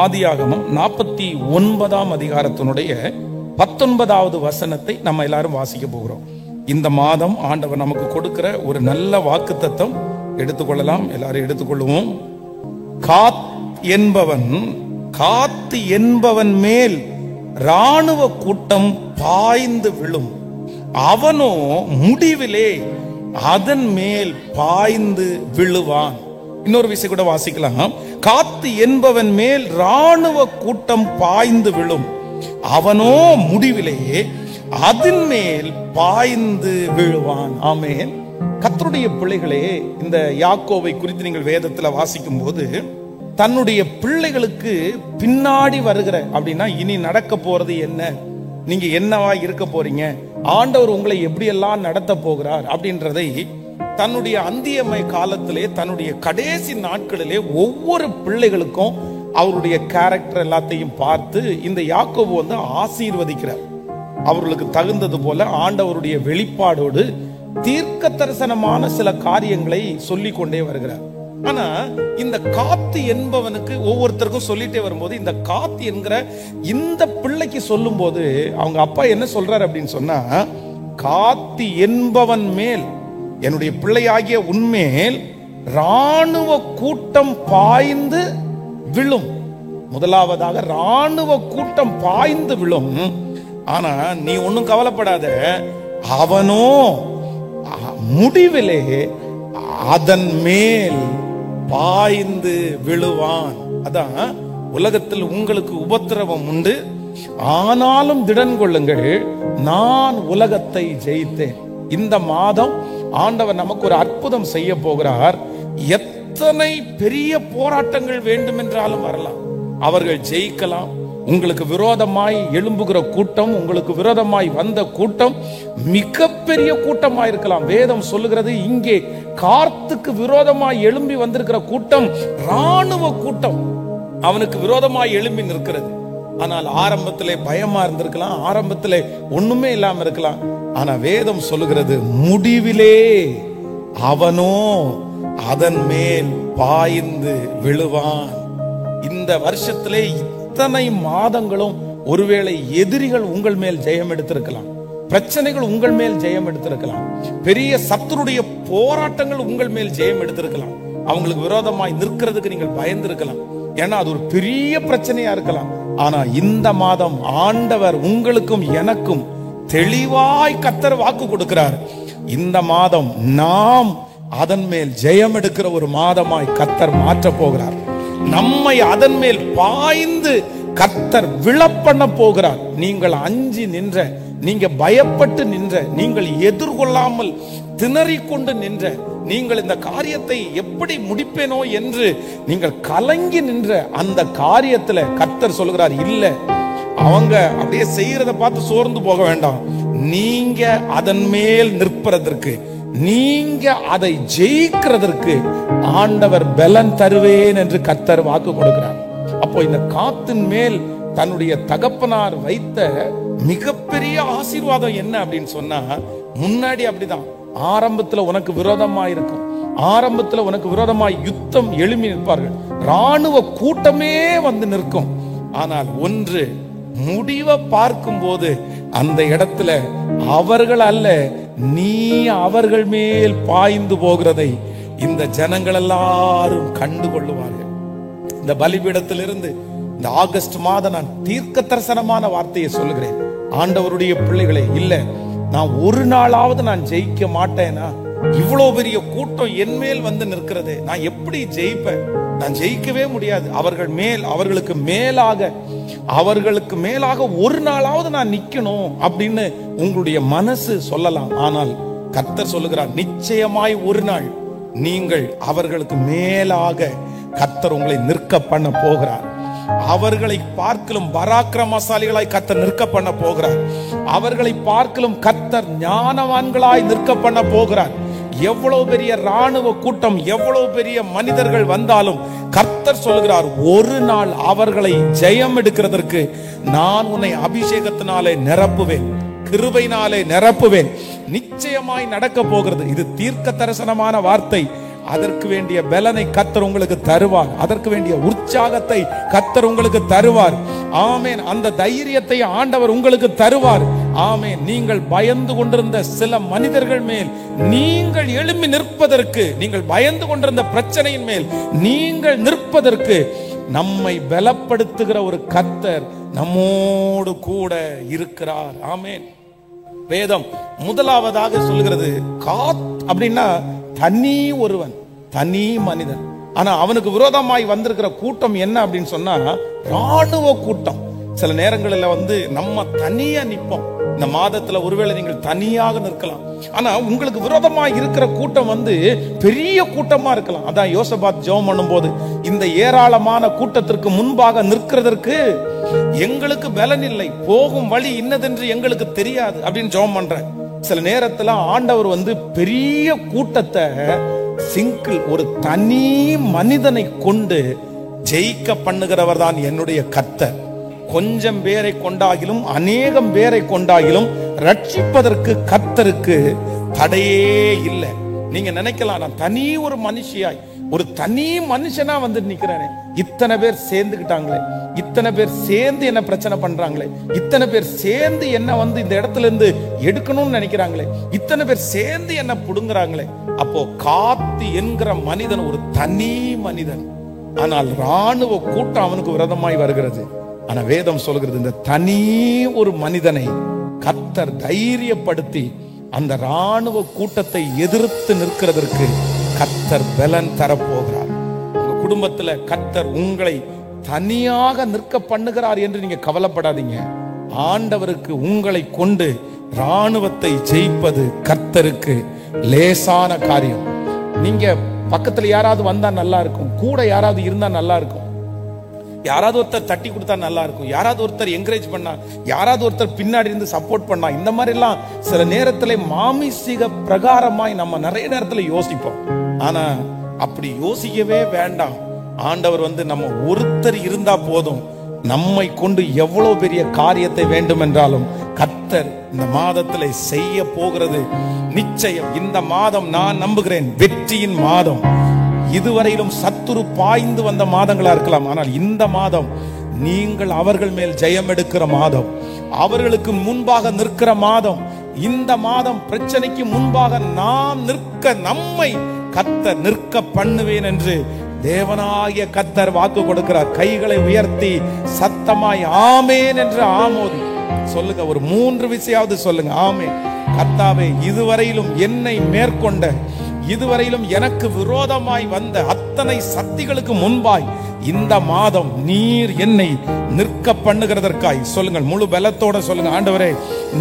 ஆதியாகமம் 49ஆம் அதிகாரத்தினுடைய 19வது வசனத்தை நம்ம எல்லாரும் வாசிக்க போகிறோம். இந்த மாதம் ஆண்டவர் நமக்கு கொடுக்கிற ஒரு நல்ல வாக்குத்தத்தம். எடுத்துக்கொள்ளலாம், எல்லாரும் எடுத்துக்கொள்வோம். காத்து என்பவன் மேல் ராணுவ கூட்டம் பாய்ந்து விழும், அவனோ முடிவிலே அதன் மேல் பாய்ந்து விழுவான். இன்னொரு விஷயம் கூட வாசிக்கலாம். காத்து என்பவன் மேல் ராணுவ கூட்டம் பாய்ந்து விழும், அவனோ முடிவிலே அதன் மேல் பாய்ந்து விழுவான். ஆமென். கர்த்தருடைய பிள்ளைகளே, இந்த யாக்கோபை குறித்து நீங்கள் வேதத்துல வாசிக்கும் போது தன்னுடைய பிள்ளைகளுக்கு பின்னாடி வருகிற அப்படின்னா இனி நடக்க போறது என்ன, நீங்க என்னவா இருக்க போறீங்க, ஆண்டவர் உங்களை எப்படியெல்லாம் நடத்த போகிறார் அப்படின்றதை தன்னுடைய அந்தியமை காலத்திலே, தன்னுடைய கடைசி நாட்களிலே ஒவ்வொரு பிள்ளைகளுக்கும் அவருடைய கேரக்டர் எல்லாத்தையும் பார்த்து இந்த யாக்கோபு ஆசீர்வதிக்கிறார். அவர்களுக்கு தகுந்தது போல ஆண்டவருடைய வெளிப்பாடோடு தீர்க்க தரிசனமான சில காரியங்களை சொல்லிக் கொண்டே வருகிறார். ஆனா இந்த காத்து என்பவனுக்கு ஒவ்வொருத்தருக்கும் சொல்லிட்டே வரும்போது, இந்த காத்து என்கிற இந்த பிள்ளைக்கு சொல்லும் போது அவங்க அப்பா என்ன சொல்றாரு அப்படின்னு சொன்னா, காத்து என்பவன் மேல், என்னுடைய பிள்ளையாகிய உன்மேல் ராணுவ கூட்டம் பாய்ந்து விழும். முதலாவதாக ராணுவ கூட்டம் பாய்ந்து விழும். ஆனா நீ ஒன்னும் கவலைப்படாத, அவனோ முடிவிலே அதன் மேல் பாய்ந்து விழுவான். அதான் உலகத்தில் உங்களுக்கு உபத்திரவம் உண்டு, ஆனாலும் திடன் கொள்ளுங்கள், நான் உலகத்தை ஜெயித்தேன். இந்த மாதம் ஆண்டவர் நமக்கு ஒரு அற்புதம் செய்ய போகிறார். எத்தனை பெரிய போராட்டங்கள் வேண்டுமென்றாலும் வரலாம், அவர்கள் ஜெயிக்கலாம். உங்களுக்கு விரோதமாய் எழும்புகிற கூட்டம், உங்களுக்கு விரோதமாய் வந்த கூட்டம் மிகப்பெரிய கூட்டமாய் இருக்கலாம். வேதம் சொல்லுகிறது, இங்கே காத்துக்கு விரோதமாய் எழும்பி வந்திருக்கிற கூட்டம் ராணுவ கூட்டம் அவனுக்கு விரோதமாய் எழும்பி நிற்கிறது. ஆனால் ஆரம்பத்திலே பயமா இருந்திருக்கலாம், ஆரம்பத்திலே ஒண்ணுமே இல்லாம இருக்கலாம். ஆனா வேதம் சொல்லுகிறது, முடிவிலே அவனோ அதன் மேல் பாய்ந்து விழுவான். இந்த வருஷத்திலே இத்தனை மாதங்களும் ஒருவேளை எதிரிகள் உங்கள் மேல் ஜெயம் எடுத்திருக்கலாம், பிரச்சனைகள் உங்கள் மேல் ஜெயம் எடுத்திருக்கலாம், பெரிய சத்துருடைய போராட்டங்கள் உங்கள் மேல் ஜெயம் எடுத்திருக்கலாம். அவங்களுக்கு விரோதமாய் நிற்கிறதுக்கு நீங்கள் பயந்திருக்கலாம், ஏன்னா அது ஒரு பெரிய பிரச்சனையா இருக்கலாம். ஆனா இந்த மாதம் ஆண்டவர் உங்களுக்கும் எனக்கும் தெளிவாய் கர்த்தர் வாக்கு கொடுக்கிறார். இந்த மாதம் நாம் அதன் மேல் ஜெயம் எடுக்கிற ஒரு மாதமாய் கர்த்தர் மாற்ற போகிறார். நம்மை அதன் மேல் பாய்ந்து கர்த்தர் விழப்பண்ண போகிறார். நீங்கள் அஞ்சி நின்ற, நீங்க பயப்பட்டு நின்ற, நீங்கள் எதிர்கொள்ளாமல் திணறிக்கொண்டு நின்ற, நீங்கள் இந்த காரியத்தை எப்படி முடிப்பேனோ என்று நீங்கள் கலங்கி நின்ற அந்த காரியத்துல கர்த்தர் சொல்கிறார், இல்ல, அவங்க அப்படியே செய்யறத பார்த்து சோர்ந்து போக வேண்டாம், நீங்க அதன் மேல் நிற்பதற்கு, நீங்க அதை ஜெயிக்கிறதற்கு ஆண்டவர் பலன் தருவேன் என்று கர்த்தர் வாக்கு கொடுக்கிறார். அப்போ இந்த காத்தின் மேல் தன்னுடைய தகப்பனார் வைத்த மிகப்பெரிய ஆசீர்வாதம் என்ன அப்படின்னு சொன்னா, முன்னாடி அப்படிதான் ஆரம்பத்துல உனக்கு விரோதமா இருக்கும், ஆரம்பத்துல உனக்கு விரோதமாய் யுத்தம் எழுப்பி நிற்பார்கள், ராணுவ கூட்டமே வந்து நிற்கும். ஆனால் ஒன்று, முடிவை பார்க்கும் போது அந்த இடத்துல அவர்கள் அல்ல, நீ அவர்கள் மேல் பாய்ந்து போகிறதை இந்த ஜனங்கள் எல்லாரும் கண்டு கொள்ளுவார்கள். இந்த பலிபீடத்திலிருந்து இந்த ஆகஸ்ட் மாதம் நான் தீர்க்க தரிசனமான வார்த்தையை சொல்லுகிறேன். ஆண்டவருடைய பிள்ளைகளே, இல்ல, நான் ஒரு நாளாவது நான் ஜெயிக்க மாட்டேனா, இவ்வளவு பெரிய கூட்டம் என் மேல் வந்து நிற்கிறது, நான் எப்படி ஜெயிப்பேன்? நான் ஜெயிக்கவே முடியாது. அவர்களுக்கு மேலாக ஒரு நாளாவது நான் நிக்கணும் அப்படின்னு உங்களுடைய மனசு சொல்லலாம். ஆனால் கர்த்தர் சொல்லுகிறார், நிச்சயமாய் ஒரு நாள் நீங்கள் அவர்களுக்கு மேலாக கர்த்தர் உங்களை நிற்க பண்ண போகிறார். அவர்களை பார்க்கலும் பராக்கிரமசாலிகளாய் கர்த்தர் நிற்க பண்ண போகிறார். அவர்களை பார்க்கலும் கர்த்தர் ஞானவான்களாய் நிற்க பண்ண போகிறார். எவ்வளவு பெரிய ராணுவ கூட்டம், எவ்வளவு பெரிய மனிதர்கள் வந்தாலும் கர்த்தர் சொல்கிறார், ஒரு நாள் அவர்களை ஜெயம் எடுக்கிறதற்கு நான் உன்னை அபிஷேகத்தினாலே நிரப்புவேன், கிருபையினாலே நிரப்புவேன். நிச்சயமாய் நடக்க போகிறது. இது தீர்க்க தரிசனமான வார்த்தை. அதற்கு வேண்டிய பலனை கர்த்தர் உங்களுக்கு தருவார். அதற்கு வேண்டிய உற்சாகத்தை கர்த்தர் உங்களுக்கு தருவார். ஆமென். அந்த தைரியத்தை ஆண்டவர் உங்களுக்கு தருவார். ஆமென். நீங்கள் பயந்து கொண்டிருந்த சில மனிதர்கள் மேல் நீங்கள் எழும்பி நிற்பதற்கு, நீங்கள் பயந்து கொண்டிருந்த பிரச்சனையின் மேல் நீங்கள் நிற்பதற்கு நம்மை பலப்படுத்துகிற ஒரு கர்த்தர் நம்மோடு கூட இருக்கிறார். ஆமென். வேதம் முதலாவதாக சொல்கிறது, அப்படின்னா தனி ஒருவன், தனி மனிதன். ஆனா அவனுக்கு விரோதமாய் வந்திருக்கிற கூட்டம் என்ன அப்படின்னு சொன்னா ராணுவ கூட்டம். சில நேரங்களில் நம்ம தனியா நிற்போம். இந்த மாதத்துல ஒருவேளை நீங்கள் தனியாக நிற்கலாம். ஆனா உங்களுக்கு விரோதமாய் இருக்கிற கூட்டம் பெரிய கூட்டமா இருக்கலாம். அதான் யோசபாத் ஜெபம் பண்ணும்போது, இந்த ஏராளமான கூட்டத்திற்கு முன்பாக நிற்கிறதற்கு எங்களுக்கு பலன் இல்லை, போகும் வழி இன்னதென்று எங்களுக்கு தெரியாது அப்படின்னு ஜெபம் பண்ற. சில நேரத்துல ஆண்டவர் பெரிய கூட்டத்தை சிங்கிள் ஒரு தனி மனிதனை கொண்டு ஜெயிக்க பண்ணுகிறவர் தான் என்னுடைய கர்த்தர். கொஞ்சம் பேரை கொண்டாகிலும் அநேகம் பேரை கொண்டாகிலும் ரட்சிப்பதற்கு கர்த்தருக்கு தடையே இல்லை. நீங்க நினைக்கலாம், நான் தனி ஒரு மனுஷியாய், ஒரு தனி மனுஷனா நிக்கிறேன், இத்தனை பேர் சேர்ந்துக்கிட்டாங்களே, இத்தனை பேர் சேர்ந்து என்ன பிரச்சனை பண்றாங்களே, இத்தனை பேர் சேர்ந்து என்ன இந்த இடத்துல இருந்து எடுக்கணும்னு நினைக்கிறாங்களே, இத்தனை பேர் சேர்ந்து என்ன புடுங்குறாங்களே. அப்போ காத்து என்கிற மனிதன் ஒரு தனி மனிதன். ஆனால் ராணுவ கூட்டம் அவனுக்கு விரோதமாய் வருகிறது. ஆனா வேதம் சொல்கிறது, இந்த தனி ஒரு மனிதனை கர்த்தர் தைரியப்படுத்தி அந்த ராணுவ கூட்டத்தை எதிர்த்து நிற்கிறதற்கு கர்த்தர் பலன் தரப்போகிறார். உங்க குடும்பத்துல கர்த்தர் உங்களை தனியாக நிற்க பண்ணுகிறார் என்று நீங்க கவலைப்படாதீங்க. ஆண்டவருக்கு உங்களை கொண்டு ராணுவத்தை ஜெயிப்பது கர்த்தருக்கு லேசான காரியம். நீங்க பக்கத்துல யாராவது வந்தா நல்லா இருக்கும், கூட யாராவது இருந்தா நல்லா இருக்கும், யாராவது ஒருத்தர் தட்டி கொடுத்தா நல்லா இருக்கும், யாராவது ஒருத்தர் என்கரேஜ் பண்ணா, யாராவது ஒருத்தர் பின்னாடி இருந்து சப்போர்ட் பண்ணா, இந்த மாதிரி எல்லாம் சில நேரத்துல மாமிசீக பிரகாரமாய் நம்ம நிறைய நேரத்துல யோசிப்போம். ஆனா அப்படி யோசிக்கவே வேண்டாம். ஆண்டவர் நம்ம ஒருத்தர் இருந்தா போதும், நம்மை கொண்டு எவ்வளவு பெரிய காரியத்தை வேண்டும் என்றாலும் கர்த்தர் இந்த மாதத்துல செய்ய போகிறது நிச்சயம். இந்த மாதம் நான் நம்புகிறேன் வெற்றியின் மாதம். இதுவரையிலும் சத்துரு பாய்ந்து வந்த மாதங்களா இருக்கலாம், ஆனால் இந்த மாதம் நீங்கள் அவர்கள் மேல் ஜெயம் எடுக்கிற மாதம், அவர்களுக்கு முன்பாக நிற்கிற மாதம். இந்த மாதம் பிரச்சனைக்கு முன்பாக நாம் நிற்க, நம்மை கர்த்தர் நிற்க பண்ணுவேன் என்று தேவனாகிய கர்த்தர் வாக்கு கொடுக்கிறார். கைகளை உயர்த்தி சத்தமாய் ஆமேன் என்று ஆமோதி சொல்லுங்க. ஒரு 3 விஷயாவது சொல்லுங்க. ஆமேன். கர்த்தாவே, இதுவரையிலும் என்னை மேற்கொண்ட, இதுவரையிலும் எனக்கு விரோதமாய் வந்த அத்தனை சக்திகளுக்கு முன்பாய் இந்த மாதம் நீர் என்னை நிற்க பண்ணுகிறதற்காய் சொல்லுங்கள். முழு பலத்தோட சொல்லுங்க. ஆண்டவரே,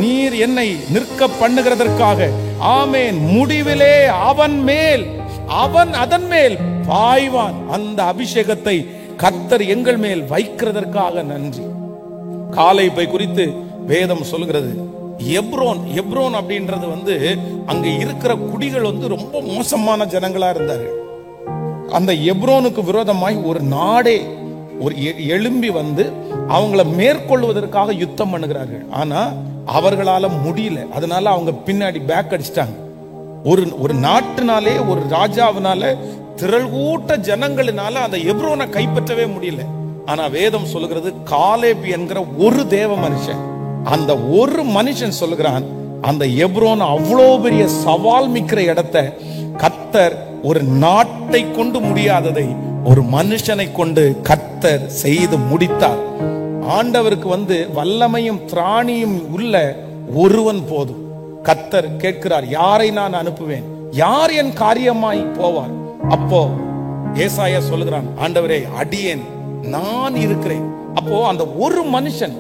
நீர் என்னை நிற்க பண்ணுகிறதற்காக ஆமேன். முடிவிலே அவன் அதன் மேல் பாய்வான். அந்த அபிஷேகத்தை கர்த்தர் எங்கள் மேல் வைக்கிறதற்காக நன்றி. காலேபை குறித்து வேதம் சொல்கிறது, எப்ரோன் அப்படின்றது அங்க இருக்கிற குடிகள் ரொம்ப மோசமான ஜனங்களா இருந்தார்கள். அந்த எப்ரோனுக்கு விரோதமாய் ஒரு நாடே எழும்பி அவங்கள மேற்கொள்வதற்காக யுத்தம் பண்ணுகிறார்கள். ஆனா அவர்களால முடியல. அதனால அவங்க பின்னாடி பேக் அடிச்சிட்டாங்க. ஒரு நாட்டுனாலே, ஒரு ராஜாவினால, திரள் கூட்ட ஜனங்களினால அந்த எப்ரோனை கைப்பற்றவே முடியல. ஆனா வேதம் சொல்லுகிறது, காலேப் என்கிற ஒரு தேவ மனுஷன், அந்த ஒரு மனுஷன் சொல்லுகிறான், அந்த எப்ரோன் அவ்வளோ பெரிய சவால் மிக்கிற இடத்தை கர்த்தர் ஒரு நாட்டை கொண்டு முடியாததை ஒரு மனுஷனை கொண்டு கர்த்தர் செய்து முடித்தார். ஆண்டவருக்கு வல்லமையும் திராணியும் உள்ள ஒருவன் போதும். கர்த்தர் கேட்கிறார், யாரை நான் அனுப்புவேன், யார் என் காரியமாய் போவார்? அப்போ ஏசாயா சொல்லுகிறான், ஆண்டவரே, அடியேன் நான் இருக்கிறேன். அப்போ அந்த ஒரு மனுஷன்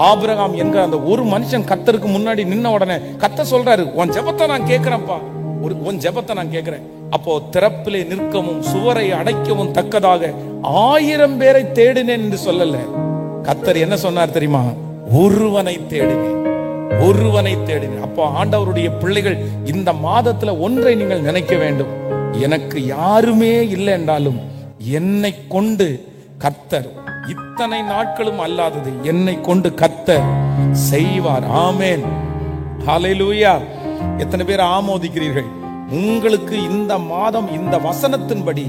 ஆபிரகாம் என்கிற அந்த ஒரு மனுஷன் கர்த்தருக்கு முன்னாடி நின்ன உடனே கர்த்தர் சொல்றாரு, உன் ஜெபத்தை நான் கேட்கிறேன்ப்பா, உன் ஜெபத்தை நான் கேட்கிறேன். அப்போ திறப்பிலே நிற்கவும் சுவரை அடைக்கவும் தக்கதாக 1000 பேரை தேடினேன் என்று சொல்லல. கர்த்தர் என்ன சொன்னார் தெரியுமா? ஒருவனை தேடினேன். அப்போ ஆண்டவருடைய பிள்ளைகள், இந்த மாதத்துல ஒன்றை நீங்கள் நினைக்க வேண்டும், எனக்கு யாருமே இல்லை என்றாலும் என்னை கொண்டு கர்த்தர், இத்தனை நாட்களும் அல்லாதது என்னை கொண்டு கர்த்தர் செய்வார். ஆமென். ஹல்லேலூயா. எத்தனை பேர் ஆமோதிக்கிறீர்கள்? உங்களுக்கு இந்த மாதம் இந்த வசனத்தின்படி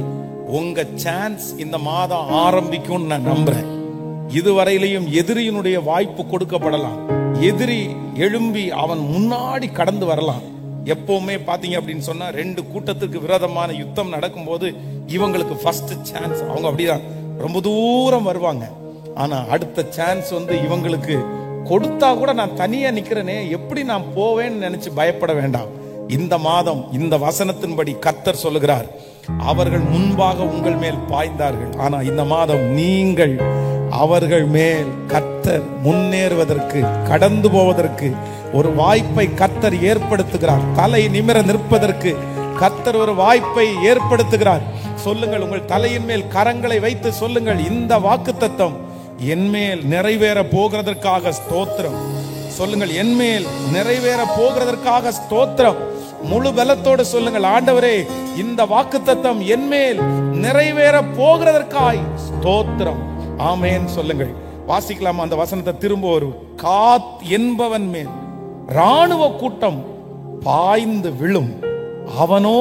உங்க சான்ஸ் இந்த மாதம் ஆரம்பிக்கும் நான் நம்புறேன். இதுவரையிலையும் எதிரியினுடைய வாய்ப்பு கொடுக்கப்படலாம். எதிரி எழும்பி அவன் முன்னாடி கடந்து வரலாம். எப்பவுமே பாத்தீங்க அப்படின்னு சொன்னா 2 கூட்டத்துக்கு விரோதமான யுத்தம் நடக்கும்போது இவங்களுக்கு ஃபர்ஸ்ட் சான்ஸ். அவங்க அப்படிதான் ரொம்ப தூரம் வருவாங்க. ஆனா அடுத்த சான்ஸ் இவங்களுக்கு கொடுத்தா கூட நான் தனியா நிக்கிறேனே, எப்படி நான் போவேன்னு நினைச்சு பயப்பட வேண்டாம். இந்த மாதம் இந்த வசனத்தின்படி கர்த்தர் சொல்லுகிறார், அவர்கள் முன்பாக உங்கள் மேல் பாய்ந்தார்கள். ஆனா இந்த மாதம் நீங்கள் அவர்கள் மேல் கர்த்தர் முன்னேறுவதற்கு, கடந்து போவதற்கு ஒரு வாய்ப்பை கர்த்தர் ஏற்படுத்துகிறார். தலை நிமிர நிற்பதற்கு கர்த்தர் ஒரு வாய்ப்பை ஏற்படுத்துகிறார். சொல்லுங்கள், உங்கள் தலையின் மேல் கரங்களை வைத்து சொல்லுங்கள், இந்த வாக்குத்தத்தம் என்மேல் நிறைவேற போகிறதற்காக ஸ்தோத்திரம். சொல்லுங்கள், என்மேல் நிறைவேற போகிறதற்காக ஸ்தோத்திரம். முழு பலத்தோடு சொல்லுங்கள், ஆண்டவரே இந்த வாக்குத்தத்தம் என்மேல் நிறைவேற போகிறதற்காய் ஸ்தோத்திரம். ஆமென் சொல்லுங்கள். வாசிக்கலாம் அந்த வசனத்தை திரும்ப. ஒரு காத் என்பவன் மேல் ராணுவ கூட்டம் பாய்ந்து விழும், அவனோ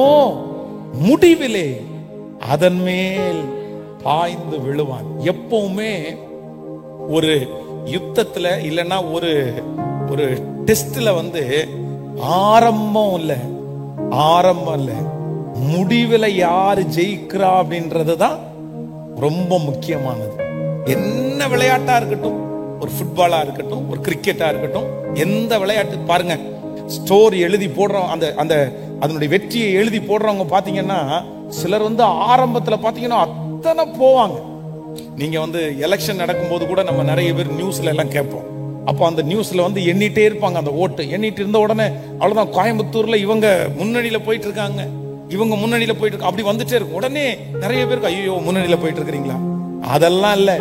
முடிவிலே அதன் மேல் பாய்ந்து விழுவான். எப்பவுமே ஒரு யுத்தத்துல இல்லைன்னா ஒரு ஒரு டெஸ்ட்ல ஆரம்பம் இல்ல முடிவுல யாரு ஜெயிக்கிறா அப்படின்றதுதான் ரொம்ப முக்கியமானது. என்ன விளையாட்டா இருக்கட்டும், ஒரு ஃபுட்பாலா இருக்கட்டும், ஒரு கிரிக்கெட்டா இருக்கட்டும், எந்த விளையாட்டு பாருங்க, ஸ்டோரி எழுதி போடுறோம், அந்த அதனுடைய வெற்றியை எழுதி போடுறவங்க பாத்தீங்கன்னா சிலர் ஆரம்பத்துல பாத்தீங்கன்னா அத்தனை போவாங்க. நீங்க எலெக்ஷன் நடக்கும் போது கூட நம்ம நிறைய பேர் நியூஸ்ல எல்லாம் கேட்போம். அப்போ அந்த நியூஸ்ல எண்ணிட்டே இருப்பாங்க. அந்த ஓட்டு எண்ணிட்டு இருந்த உடனே அவ்வளவுதான், கோயம்புத்தூர்ல இவங்க முன்னணியில போயிட்டு இருக்காங்க, இவங்க முன்னணியில போயிட்டு இருக்காங்க, அப்படி வந்துட்டே இருக்கும். உடனே நிறைய பேருக்கு ஐயோ முன்னணியில போயிட்டு இருக்கிறீங்களா? அதெல்லாம் இல்ல.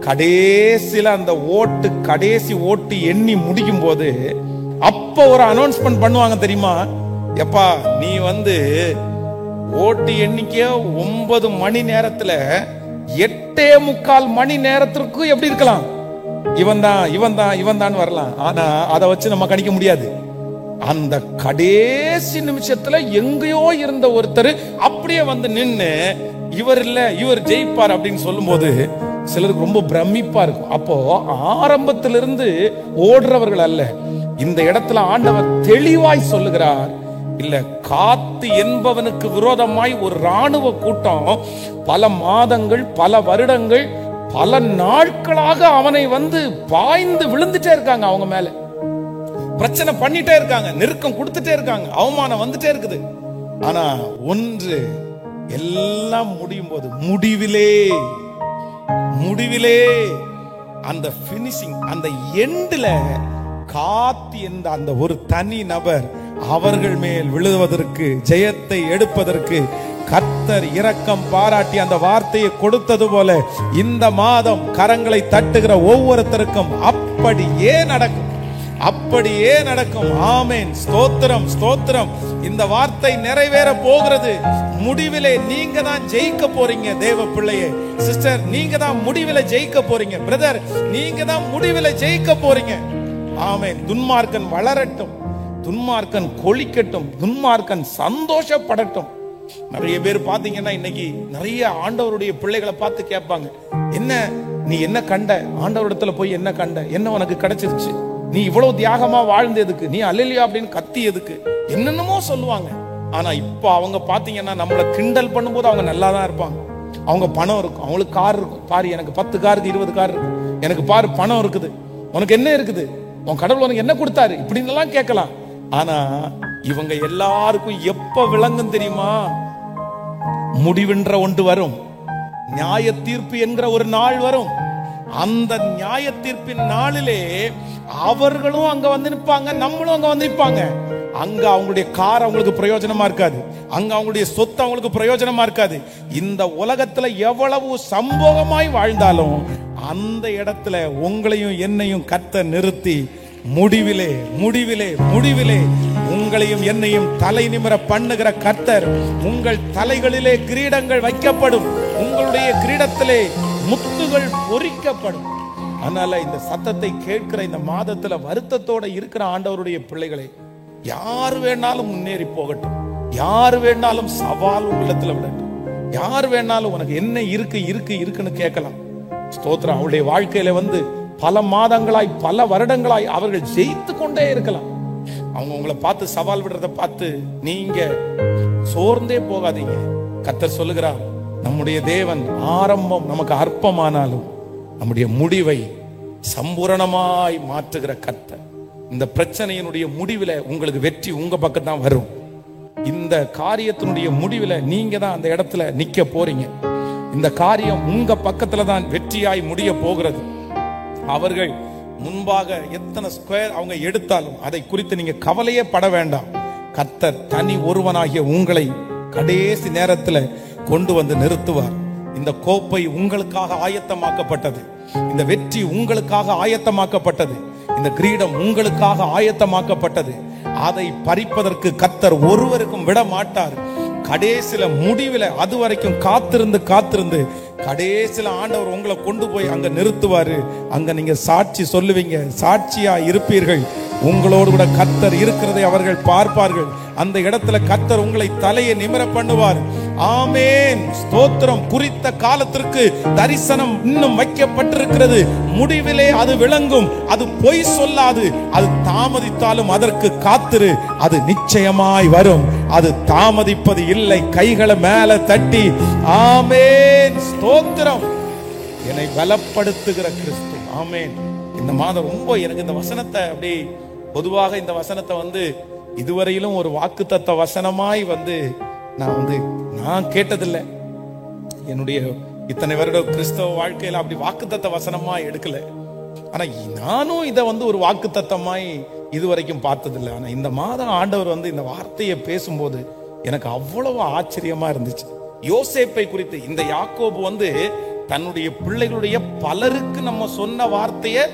கடைசியில அந்த ஓட்டு, கடைசி ஓட்டு எண்ணி முடிக்கும் போது அப்ப ஒரு அனௌன்ஸ்மெண்ட் பண்ணுவாங்க தெரியுமா? எப்பா நீ ஓட்டு எண்ணிக்கை 9 மணி நேரத்துல 8:45 மணி நேரத்திற்கு எப்படி இருக்கலாம்? இவன் தான் வரலாம். ஆனா அதை வச்சு நம்ம கணிக்க முடியாது. அந்த கடைசி நிமிஷத்துல எங்கேயோ இருந்த ஒருத்தர் அப்படியே நின்னு இவர் இல்ல இவர் ஜெயிப்பார் அப்படின்னு சொல்லும் போது சிலருக்கு ரொம்ப பிரமிப்பா இருக்கும். அப்போ ஆரம்பத்திலிருந்து ஓடுறவர்கள் அல்ல. இந்த இடத்துல ஆண்டவர் தெளிவாய் சொல்லுகிறார், இல்ல காத்து என்பவனுக்கு விரோதமாய் ஒரு ராணுவ கூட்டம் பல மாதங்கள், பல வருடங்கள், பல நாட்களாக அவனை பாய்ந்து விழுந்துட்டே இருக்காங்க. அவங்க மேல பிரச்சனை பண்ணிட்டே இருக்காங்க, நெருக்கம் கொடுத்துட்டே இருக்காங்க, அவமானம் வந்துட்டே இருக்குது. ஆனா ஒன்று, எல்லாம் முடியும் போது முடிவிலே அந்த பினிஷிங், அந்த எண்ட்ல காத்து என்ற அந்த ஒரு தனி நபர் அவர்கள் மேல் விழுவதற்கு, ஜெயத்தை எடுப்பதற்கு கர்த்தர் இரக்கம் பாராட்டி அந்த வார்த்தையை கொடுத்தது போல இந்த மாதம் கரங்களை தட்டுகிற ஒவ்வொருத்தருக்கும் அப்படியே நடக்கும், அப்படியே நடக்கும். ஆமென், ஸ்தோத்திரம், ஸ்தோத்திரம். இந்த வார்த்தை நிறைவேற போகிறது. முடிவிலே நீங்க தான் ஜெயிக்க போறீங்க. தேவ பிள்ளையே, சிஸ்டர், நீங்க தான் முடிவில ஜெயிக்க போறீங்க. பிரதர், நீங்க தான் முடிவில ஜெயிக்க போறீங்க. ஆமென். துன்மார்க்கன் வளரட்டும், துன்மார்க்கன் கொளிக்கட்டும், துன்மார்க்கன் சந்தோஷப்படட்டும். நிறைய பேர் பாத்தீங்கன்னா இன்னைக்கு நிறைய ஆண்டவருடைய பிள்ளைகளை பார்த்து கேட்பாங்க, என்ன நீ என்ன கண்ட? ஆண்டவரிடத்துல போய் என்ன கண்ட? என்ன உனக்கு கிடைச்சிருச்சு? நீ இவ்வளவு தியாகமா வாழ்ந்ததுக்கு, நீ அல்லேலூயா அப்படின்னு கத்தியதுக்கு என்னென்னமோ சொல்லுவாங்க. ஆனா இப்ப அவங்க பாத்தீங்கன்னா நம்மள கிண்டல் பண்ணும்போது அவங்க நல்லா தான் இருப்பாங்க. அவங்க பணம் இருக்கும், அவங்களுக்கு கார் இருக்கும். பாரு எனக்கு 10 காருக்கு 20 கார் இருக்கு, எனக்கு பாரு பணம் இருக்குது, உனக்கு என்ன இருக்குது, உன் கடவுள் உனக்கு என்ன கொடுத்தாரு, இப்படின்னு எல்லாம் கேட்கலாம். ஆனா இவங்க எல்லாருக்கும் எப்ப விளங்கும் தெரியுமா? முடிவென்ற ஒன்று வரும், நியாய தீர்ப்பு என்கிற ஒரு நாள் வரும். அந்த நியாய தீர்ப்பின் நாளிலே அவர்களும் அங்க நிற்பாங்க, நம்மளும் அங்க நிற்பாங்க. அங்க அவங்களுடைய கார் அவங்களுக்கு பிரயோஜனமா இருக்காது, அங்க அவங்களுடைய சொத்து அவங்களுக்கு பிரயோஜனமா இருக்காது. இந்த உலகத்துல எவ்வளவு சம்போகமாய் வாழ்ந்தாலும் அந்த இடத்துல உங்களையும் என்னையும் கர்த்தர் நிறுத்தி முடிவிலே முடிவிலே முடிவிலே உங்களையும் என்னையும் தலை நிமிர பண்ணுகிற கர்த்தர், உங்கள் தலைகளிலே கிரீடங்கள் வைக்கப்படும், உங்களுடைய கிரீடத்திலே முத்துகள் பொறிக்கப்படும். அதனால இந்த சத்தத்தை கேட்கிற இந்த மாதத்துல வருத்தத்தோட இருக்கிற ஆண்டவருடைய பிள்ளைகளை, யார் வேணாலும் முன்னேறி போகட்டும், யார் வேணாலும் சவால் உள்ளத்துல விடட்டும். யார் வேணாலும் உனக்கு என்ன இருக்குன்னு கேட்கலாம். ஸ்தோத்திரம். அவருடைய வாழ்க்கையில வந்து பல மாதங்களாய் பல வருடங்களாய் அவர்கள் ஜெயித்து கொண்டே இருக்கலாம். அவங்க உங்களை பார்த்து சவால் விடுறத பார்த்து நீங்க சோர்ந்தே போகாதீங்க. கர்த்தர் சொல்லுகிறார், நம்முடைய தேவன் ஆரம்பம் நமக்கு அற்பமானாலும் நம்முடைய முடிவை சம்பூரணமாய் மாற்றுகிற கர்த்தர். இந்த பிரச்சனையினுடைய முடிவில் உங்களுக்கு வெற்றி உங்க பக்கம் தான் வரும். இந்த காரியத்தினுடைய முடிவில் நீங்க தான் அந்த இடத்துல நிக்க போறீங்க. இந்த காரியம் உங்க பக்கத்துல தான் வெற்றியாய் முடிய போகிறது. அவர்கள் முன்பாக எத்தனை ஸ்கொயர் அவங்க எடுத்தாலும் அதை குறித்து நீங்க கவலையே பட வேண்டாம். கர்த்தர் தனி ஒருவனாகிய உங்களை கடைசி நேரத்தில் கொண்டு வந்து நிறுத்துவார். இந்த கோப்பை உங்களுக்காக ஆயத்தமாக்கப்பட்டது. இந்த வெற்றி உங்களுக்காக ஆயத்தமாக்கப்பட்டது. இந்த கிரீடம் உங்களுக்காக ஆயத்தமாக்கப்பட்டது. அதை பறிப்பதற்கு கர்த்தர் ஒருவருக்கும் விட மாட்டார். கடைசில முடிவில் அது வரைக்கும் காத்திருந்து கடைசில ஆண்டவர் உங்களை கொண்டு போய் அங்க நிறுத்துவாரு. அங்க நீங்க சாட்சி சொல்லுவீங்க, சாட்சியா இருப்பீர்கள். உங்களோடு கூட கர்த்தர் இருக்கிறதை அவர்கள் பார்ப்பார்கள். அந்த இடத்துல கர்த்தர் உங்களை தலையை நிமிர பண்ணுவார். ஆமேன். ஸ்தோத்திரம். குறித்த காலத்திற்கு தரிசனம் இன்னும் வைக்கப்பட்டிருக்கிறது. முடிவிலே அது விளங்கும். அது பொய் சொல்லாது. அது தாமதித்தாலும் அதற்கு காத்திரு. அது நிச்சயமாய் வரும். அது தாமதிப்பது இல்லை. கைகளை மேல தட்டி ஆமேன். ஸ்தோத்திரம். என்னை பலப்படுத்துகிற கிறிஸ்து. ஆமேன். இந்த மாதம் ரொம்ப எனக்கு இந்த வசனத்தை அப்படி பொதுவாக இந்த வசனத்தை வந்து இதுவரையிலும் ஒரு வாக்குத்தத்த வசனமாய் வந்து நான் கேட்டதில்லை. என்னுடைய இத்தனை வருட கிறிஸ்தவ வாழ்க்கையில அப்படி வாக்குத்தத்த வசனமா எடுக்கல. ஆனா நானும் இதை வந்து ஒரு வாக்குத்தத்தமாய் இதுவரைக்கும் பார்த்ததில்லை. ஆனா இந்த மாதம் ஆண்டவர் வந்து இந்த வார்த்தையை பேசும்போது எனக்கு அவ்வளவு ஆச்சரியமா இருந்துச்சு. யோசேப்பை குறித்து இந்த யாக்கோபு வந்து தன்னுடைய பிள்ளைகளுடைய பலருக்கு நம்ம சொன்ன வார்த்தையை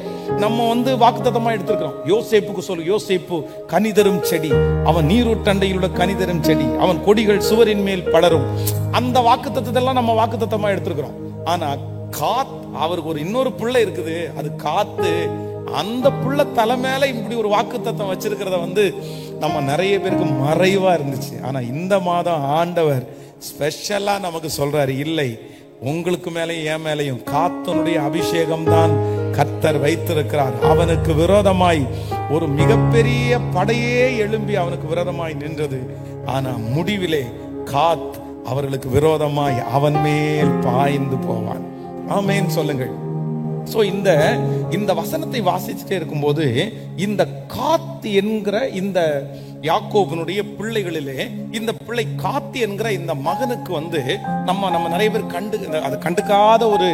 நம்ம வந்து வாக்குத்தத்தமா எடுத்திருக்கிறோம். யோசேப்புக்கு சொல்லு, யோசேப்பு கனிதரும் செடி, அவன் நீரூற்றண்டையிலுள்ள கனிதரும் செடி, அவன் கொடிகள் சுவரின் மேல் படரும். அந்த வாக்குத்தத்தெல்லாம் நம்ம வாக்குத்தத்தமா எடுத்திருக்கிறோம். ஆனா அவருக்கு ஒரு இன்னொரு பிள்ளை இருக்குது, அது காத்து. அந்த பிள்ளை தலை மேல இப்படி ஒரு வாக்குத்தத்தம் வச்சிருக்கிறத வந்து நம்ம நிறைய பேருக்கு மறைவா இருந்துச்சு. ஆனா இந்த மாதம் ஆண்டவர் ஸ்பெஷலா நமக்கு சொல்றாரு, இல்லை, உங்களுக்கு மேலையும் என் மேலையும் காத்தனுடைய அபிஷேகம் தான் கர்த்தர் வைத்திருக்கிறார். அவனுக்கு விரோதமாய் ஒரு மிகப்பெரிய படையே எழும்பி அவனுக்கு விரோதமாய் நின்றது. ஆனா முடிவிலே காத் அவர்களுக்கு விரோதமாய் அவன் மேல் பாய்ந்து போவான். ஆமேன் சொல்லுங்கள். சோ இந்த வசனத்தை வாசிச்சுட்டே இருக்கும்போது இந்த காத்து என்கிற இந்த யாக்கோபனுடைய பிள்ளைகளிலே இந்த பிள்ளை காத்து என்கிற இந்த மகனுக்கு வந்து நம்ம நிறைய பேர் அதை கண்டுக்காத ஒரு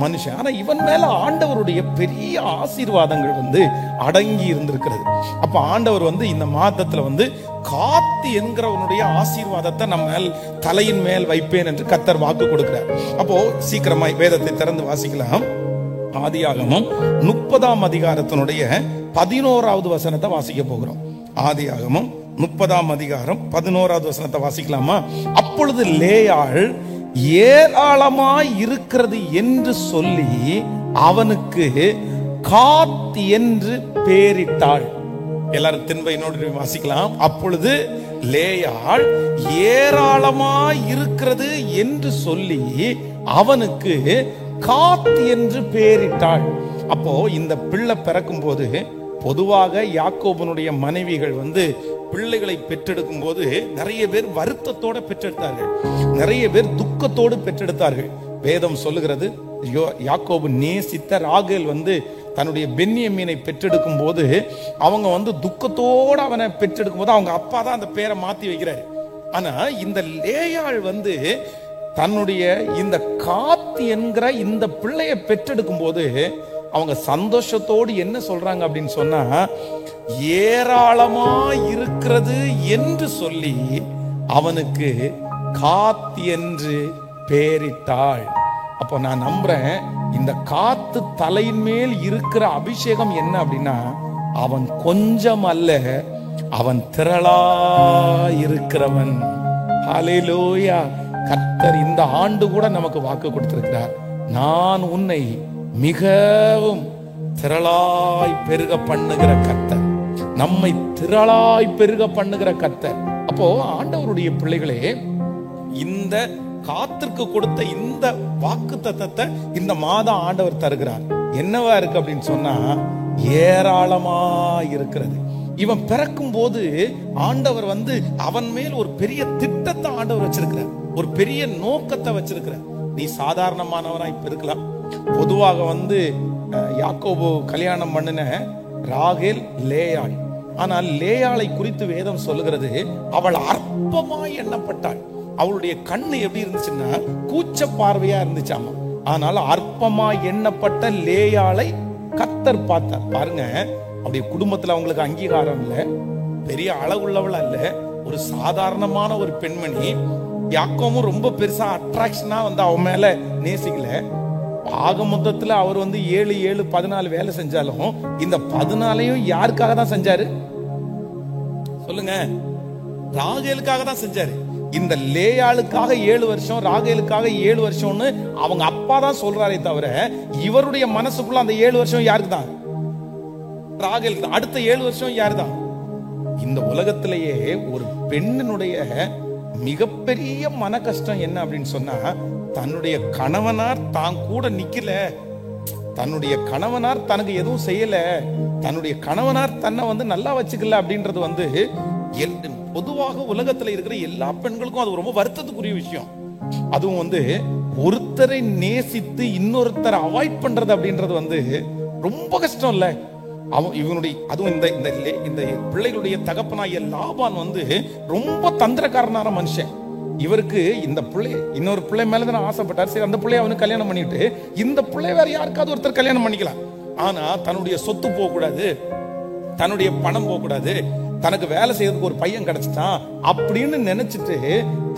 மனுஷன். ஆனா இவன் மேல ஆண்டவருடைய பெரிய ஆசீர்வாதங்கள் வந்து அடங்கி இருந்திருக்கிறது. அப்ப ஆண்டவர் வந்து இந்த மாதத்துல வந்து காத்து என்கிறவனுடைய ஆசீர்வாதத்தை நம்ம தலையின் மேல் வைப்பேன் என்று கர்த்தர் வாக்கு கொடுக்கிறார். அப்போ சீக்கிரமாய் வேதத்தை திறந்து வாசிக்கலாம். ஆதியாகமம் 30ஆம் அதிகாரத்தினுடைய 11வது வசனத்தை வாசிக்க போகிறோம். ஆதியாகமம் 30ஆம் அதிகாரம் 11வது வசனத்தை வாசிக்கலாமா? அப்பொழுது லேயாள் ஏராளமாய் இருக்கிறது என்று சொல்லி அவனுக்கு காத் என்று பெயரிட்டாள். எல்லாரும் திண்பையினோடு வாசிக்கலாம். அப்பொழுது லேயாள் ஏராளமாய் இருக்கிறது என்று சொல்லி அவனுக்கு காத் என்று பெயரிட்டாள். அப்போ இந்த பிள்ளை பிறக்கும் போது பொதுவாக யாக்கோபனுடைய மனைவிகள் வந்து பிள்ளைகளை பெற்றெடுக்கும் போது நிறைய பேர் வருத்தத்தோட பெற்றெடுத்தார்கள், நிறைய பேர் துக்கத்தோடு பெற்றெடுத்தார்கள். வேதம் சொல்லுகிறது, யாக்கோபு நேசித்த ராகேல் வந்து தன்னுடைய பென்யமீனை பெற்றெடுக்கும் போது அவங்க வந்து துக்கத்தோடு அவனை பெற்றெடுக்கும் போது அவங்க அப்பா தான் அந்த பேரை மாத்தி வைக்கிறாரு. ஆனா இந்த லேயாள் வந்து தன்னுடைய இந்த காத் என்கிற இந்த பிள்ளையை பெற்றெடுக்கும் போது அவங்க சந்தோஷத்தோடு என்ன சொல்றாங்க அப்படின்னு சொன்னா, ஏராளமா இருக்கிறது என்று சொல்லி அவனுக்கு காத் என்று பெயரிட்டாள். அப்போ நான் நம்புறேன் இந்த காத்து தலையின் மேல் இருக்கிற அபிஷேகம் என்ன அப்படின்னா, அவன் கொஞ்சம் அல்ல, அவன் திரளா இருக்கிறவன். ஹல்லேலூயா. கர்த்தர் இந்த ஆண்டு கூட நமக்கு வாக்கு கொடுத்திருக்கிறார், நான் உன்னை மிகவும் திரளாய் பெருக பண்ணுகிற கர்த்தர், நம்மை திரளாய் பெருக பண்ணுகிற கர்த்தர். அப்ப இப்போ ஆண்டவருடைய பிள்ளைகளே, இந்த காத்திற்கு கொடுத்த இந்த வாக்கு தத்தத்தை இந்த மாதம் ஆண்டவர் தருகிறார். என்னவா இருக்கு அப்படின்னு சொன்னா, ஏராளமா இருக்கிறது. இவன் பிறக்கும் போது ஆண்டவர் அவன் மேல் ஒரு பெரிய திட்டத்தை ஆண்டவர் வச்சிருக்கிறார், ஒரு பெரிய நோக்கத்தை வச்சிருக்கிறார். நீ சாதாரணமானவனா இப்ப இருக்கலாம். பொதுவாக யாக்கோபு கல்யாணம் பண்ணின ராகேல் லேயாள். ஆனால் லேயாளை குறித்து வேதம் சொல்லுகிறது, அவள் அற்பமாய் எண்ணப்பட்டாள். அவளுடைய கண்ணு எப்படி இருந்துச்சுன்னா கூச்ச பார்வையா இருந்துச்சாமா. ஆனால் அற்பமாய் எண்ணப்பட்ட லேயாளை கர்த்தர் பார்த்தார். பாருங்க, அப்படி குடும்பத்துல அவங்களுக்கு அங்கீகாரம் இல்ல, பெரிய அளவுள்ளவள் அல்ல, ஒரு சாதாரணமான ஒரு பெண்மணி. யாக்கோவும் ரொம்ப பெருசா அட்ராக்ஷனா அவன் மேல நேசிக்கல. ஆக மொத்தத்துல அவர் 7 7 14 வேலை செஞ்சாலும் இந்த 14ஐயும் யாருக்காக தான் செஞ்சாரு சொல்லுங்க? ராகேலுக்காக தான் செஞ்சாரு. இந்த லேயாளுக்காக 7 வருஷம், ராகேலுக்காக 7 வருஷம்னு அவங்க அப்பா தான் சொல்றாரே தவிர, இவருடைய மனசுக்குள்ள அந்த 7 வருஷம் யாருக்கு தான்? ராகேலுக்கு தான். அடுத்த 7 வருஷம் யாரு தான்? இந்த உலகத்திலேயே ஒரு பெண்ணினுடைய மிகப்பெரிய மன கஷ்டம் என்ன அப்படின்னு சொன்னா, தன்னுடைய கணவனார் தான் கூட நிக்கல, தன்னுடைய கணவனார் தனக்கு எதுவும் செய்யல, தன்னுடைய கணவனார் தன்னை நல்லா வச்சுக்கல அப்படின்றது பொதுவாக உலகத்துல இருக்கிற எல்லா பெண்களுக்கும் அது ரொம்ப வருத்தத்துக்குரிய விஷயம். அதுவும் ஒருத்தரை நேசித்து இன்னொருத்தரை அவாய்ட் பண்றது அப்படின்றது ரொம்ப கஷ்டம் இல்ல. இவனுடைய அதுவும் இந்த பிள்ளைகளுடைய தகப்பனாய லாபான் ரொம்ப தந்திரக்காரனான மனுஷன். இவருக்கு இந்த பிள்ளை இன்னொரு பிள்ளை மேலதான் ஆசைப்பட்டார். சரி, அந்த பிள்ளைய அவனுக்கு கல்யாணம் பண்ணிட்டு இந்த பிள்ளை வேற யாருக்காவது ஒருத்தர் கல்யாணம் பண்ணிக்கலாம். ஆனா தன்னுடைய சொத்து போக கூடாது, தன்னுடைய பணம் போக கூடாது, தனக்கு வேலை செய்யறதுக்கு ஒரு பையன் கிடைச்சிட்டான் அப்படின்னு நினைச்சிட்டு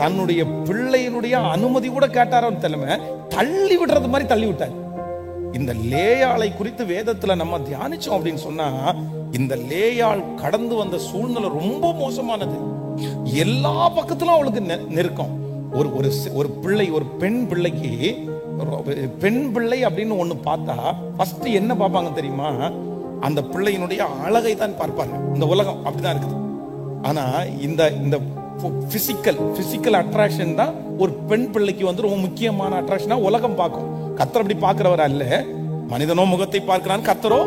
தன்னுடைய பிள்ளையினுடைய அனுமதி கூட கேட்டாரோன்னு தலைமை தள்ளி விடுறது மாதிரி தள்ளி விட்டார். இந்த லேயாளை குறித்து வேதத்துல நம்ம தியானிச்சோம் அப்படின்னு சொன்னா, இந்த லேயாள் கடந்து வந்த சூழ்நிலை ரொம்ப மோசமானது. எல்லா பக்கத்திலும் அவளுக்கு நெருக்கம். ஒரு பிள்ளை, ஒரு பெண் பிள்ளைக்கு, பெண் பிள்ளை அப்படின்னு ஒண்ணு பார்த்தா ஃபர்ஸ்ட் என்ன பார்ப்பாங்க தெரியுமா? அந்த பிள்ளையினுடைய அழகை தான் பார்ப்பாங்க. இந்த உலகம் அப்படிதான் இருக்குது. ஆனா இந்த பிசிக்கல் அட்ராக்ஷன் தான் ஒரு பெண் பிள்ளைக்கு ரொம்ப முக்கியமான அட்ராக்ஷனா உலகம் பார்க்கும். கர்த்தர் அப்படி பார்க்கிறவரா இல்ல, மனிதனோ முகத்தை பார்க்கிறான், கர்த்தரோ.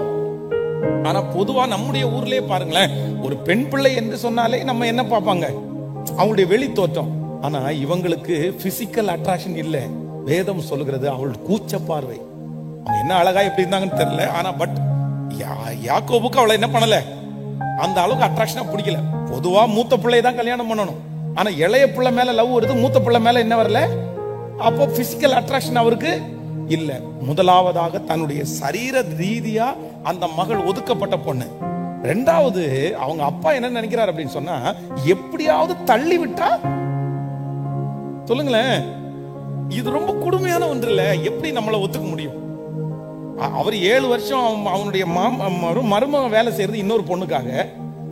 ஆனா பொதுவா நம்முடைய ஊர்லயே பாருங்களேன், ஒரு பெண் பிள்ளை என்று சொன்னாலே நம்ம என்ன பார்ப்பாங்க? அவங்களுடைய வெளி தோற்றம். ஆனா இவங்களுக்கு பிசிக்கல் அட்ராக்ஷன் இல்ல. வேதம் சொல்லுகிறது அவள் கூச்ச பார்வை. அவங்க என்ன அழகா எப்படி இருந்தாங்கன்னு தெரியல. ஆனா பட் யாக்கோபுக்கு அவளை என்ன பண்ணல, அந்த அளவுக்கு அட்ராக்ஷனா பிடிக்கல. பொதுவா மூத்த பிள்ளை தான் கல்யாணம் பண்ணணும். ஆனா இளைய பிள்ளை மேல லவ் வருது, மூத்த பிள்ளை மேல என்ன வரல. அப்போ பிசிக்கல் அட்ராக்ஷன் அவருக்கு இல்ல. முதலாவதாக தன்னுடைய சரீர ரீதியா அந்த மகள் ஒதுக்கப்பட்ட பொண்ணு. ரெண்டாவது, அவங்க அப்பா என்ன நினைக்கிறார் அப்படின்னு சொன்னா, எப்படியாவது தள்ளி விட்டா சொல்லுங்களேன், இது ரொம்ப கொடுமையான ஒன்று இல்ல. எப்படி நம்மளை ஒத்துக்க முடியும்? அவர் 7 வருஷம் அவனுடைய மருமகன் வேலை செய்யறது இன்னொரு பொண்ணுக்காக.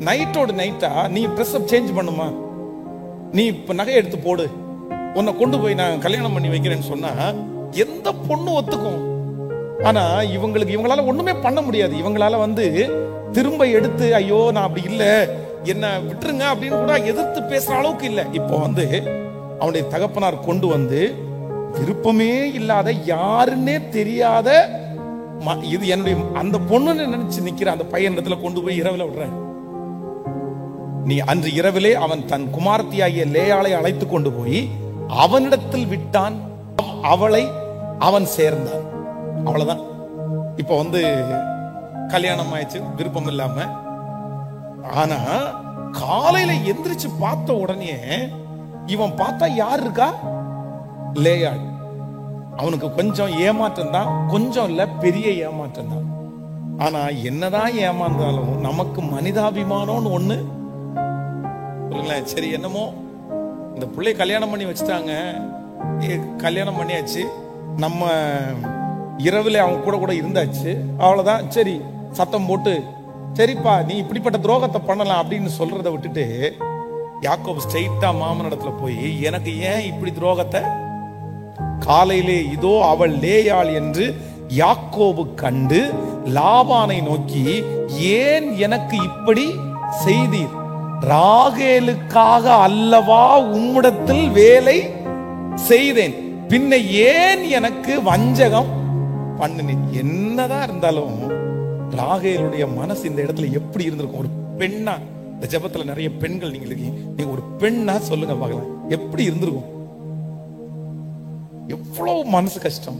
நைட்டோட நைட்டா நீ ட்ரெஸ் சேஞ்ச் பண்ணுமா, நீ இப்ப நகை எடுத்து போடு, உன்னை கொண்டு போய் நான் கல்யாணம் பண்ணி வைக்கிறேன்னு சொன்னா எந்த பொண்ணு ஒத்துக்கும்? ஆனா இவங்களால ஒண்ணுமே பண்ண முடியாது. இவங்களால திரும்ப எடுத்து ஐயோ நான் அப்படி இல்ல, என்ன விட்டுருங்க அப்படின்னு கூட எதிர்த்து பேசுற அளவுக்கு இல்ல. இப்போ அவனுடைய தகப்பனார் கொண்டு விருப்பமே இல்லாத, யாருன்னே தெரியாத, இது என்னுடைய அந்த பொண்ணு நினைச்சு நிக்கிற அந்த பையன் இடத்துல கொண்டு போய் இரவுல விடுற. நீ அன்று இரவிலே அவன் தன் குமாரத்தியாகிய லேயாளை அழைத்து கொண்டு போய் அவனிடத்தில் விட்டான், அவளை அவன் சேர்ந்தான். அவ்வளவுதான். இப்ப கல்யாணம் ஆயிடுச்சு விருப்பம் இல்லாம. ஆனா காலையில எந்திரிச்சு பார்த்த உடனே இவன் பார்த்தா யார் இருக்கா? லேயாள். அவனுக்கு கொஞ்சம் ஏமாற்றம் தான், கொஞ்சம் இல்ல பெரிய ஏமாற்றம் தான். ஆனா என்னதான் ஏமாந்தாலும் நமக்கு மனிதாபிமானம்னு ஒண்ணு சொல்லுங்களேன். சரி, என்னமோ இந்த பிள்ளை கல்யாணம் பண்ணி வச்சுட்டாங்க, கல்யாணம் பண்ணியாச்சு, நம்ம இரவுல அவங்க கூட கூட இருந்தாச்சு, அவ்வளவுதான். சரி, சத்தம் போட்டு சரிப்பா நீ இப்படிப்பட்ட துரோகத்தை பண்ணலாம் அப்படின்னு சொல்றதை விட்டுட்டு யாக்கோபு ஸ்ட்ரெயிட்டா மாமனிடத்துல போய், எனக்கு ஏன் இப்படி துரோகத்தை? காலையிலே இதோ அவள் லேயாள் என்று யாக்கோபு கண்டு லாபானை நோக்கி, ஏன் எனக்கு இப்படி செய்தீர்? ராகேலுக்காக அல்லவா உம்மிடத்தில் வேலை செய்தேன், பின்ன ஏன் எனக்கு வஞ்சகம் பண்ணினேன். என்னதான் இருந்தாலும் ராகேலுடைய மனசு இந்த இடத்துல எப்படி இருந்திருக்கும்? ஒரு பெண்ணா, இந்த ஜெபத்துல நிறைய பெண்கள் நீங்க இருக்கீங்க, நீங்க ஒரு பெண்ணா சொல்லுங்க பார்க்கலாம், எப்படி இருந்திருக்கும்? எவ்வளவு மனசு கஷ்டம்,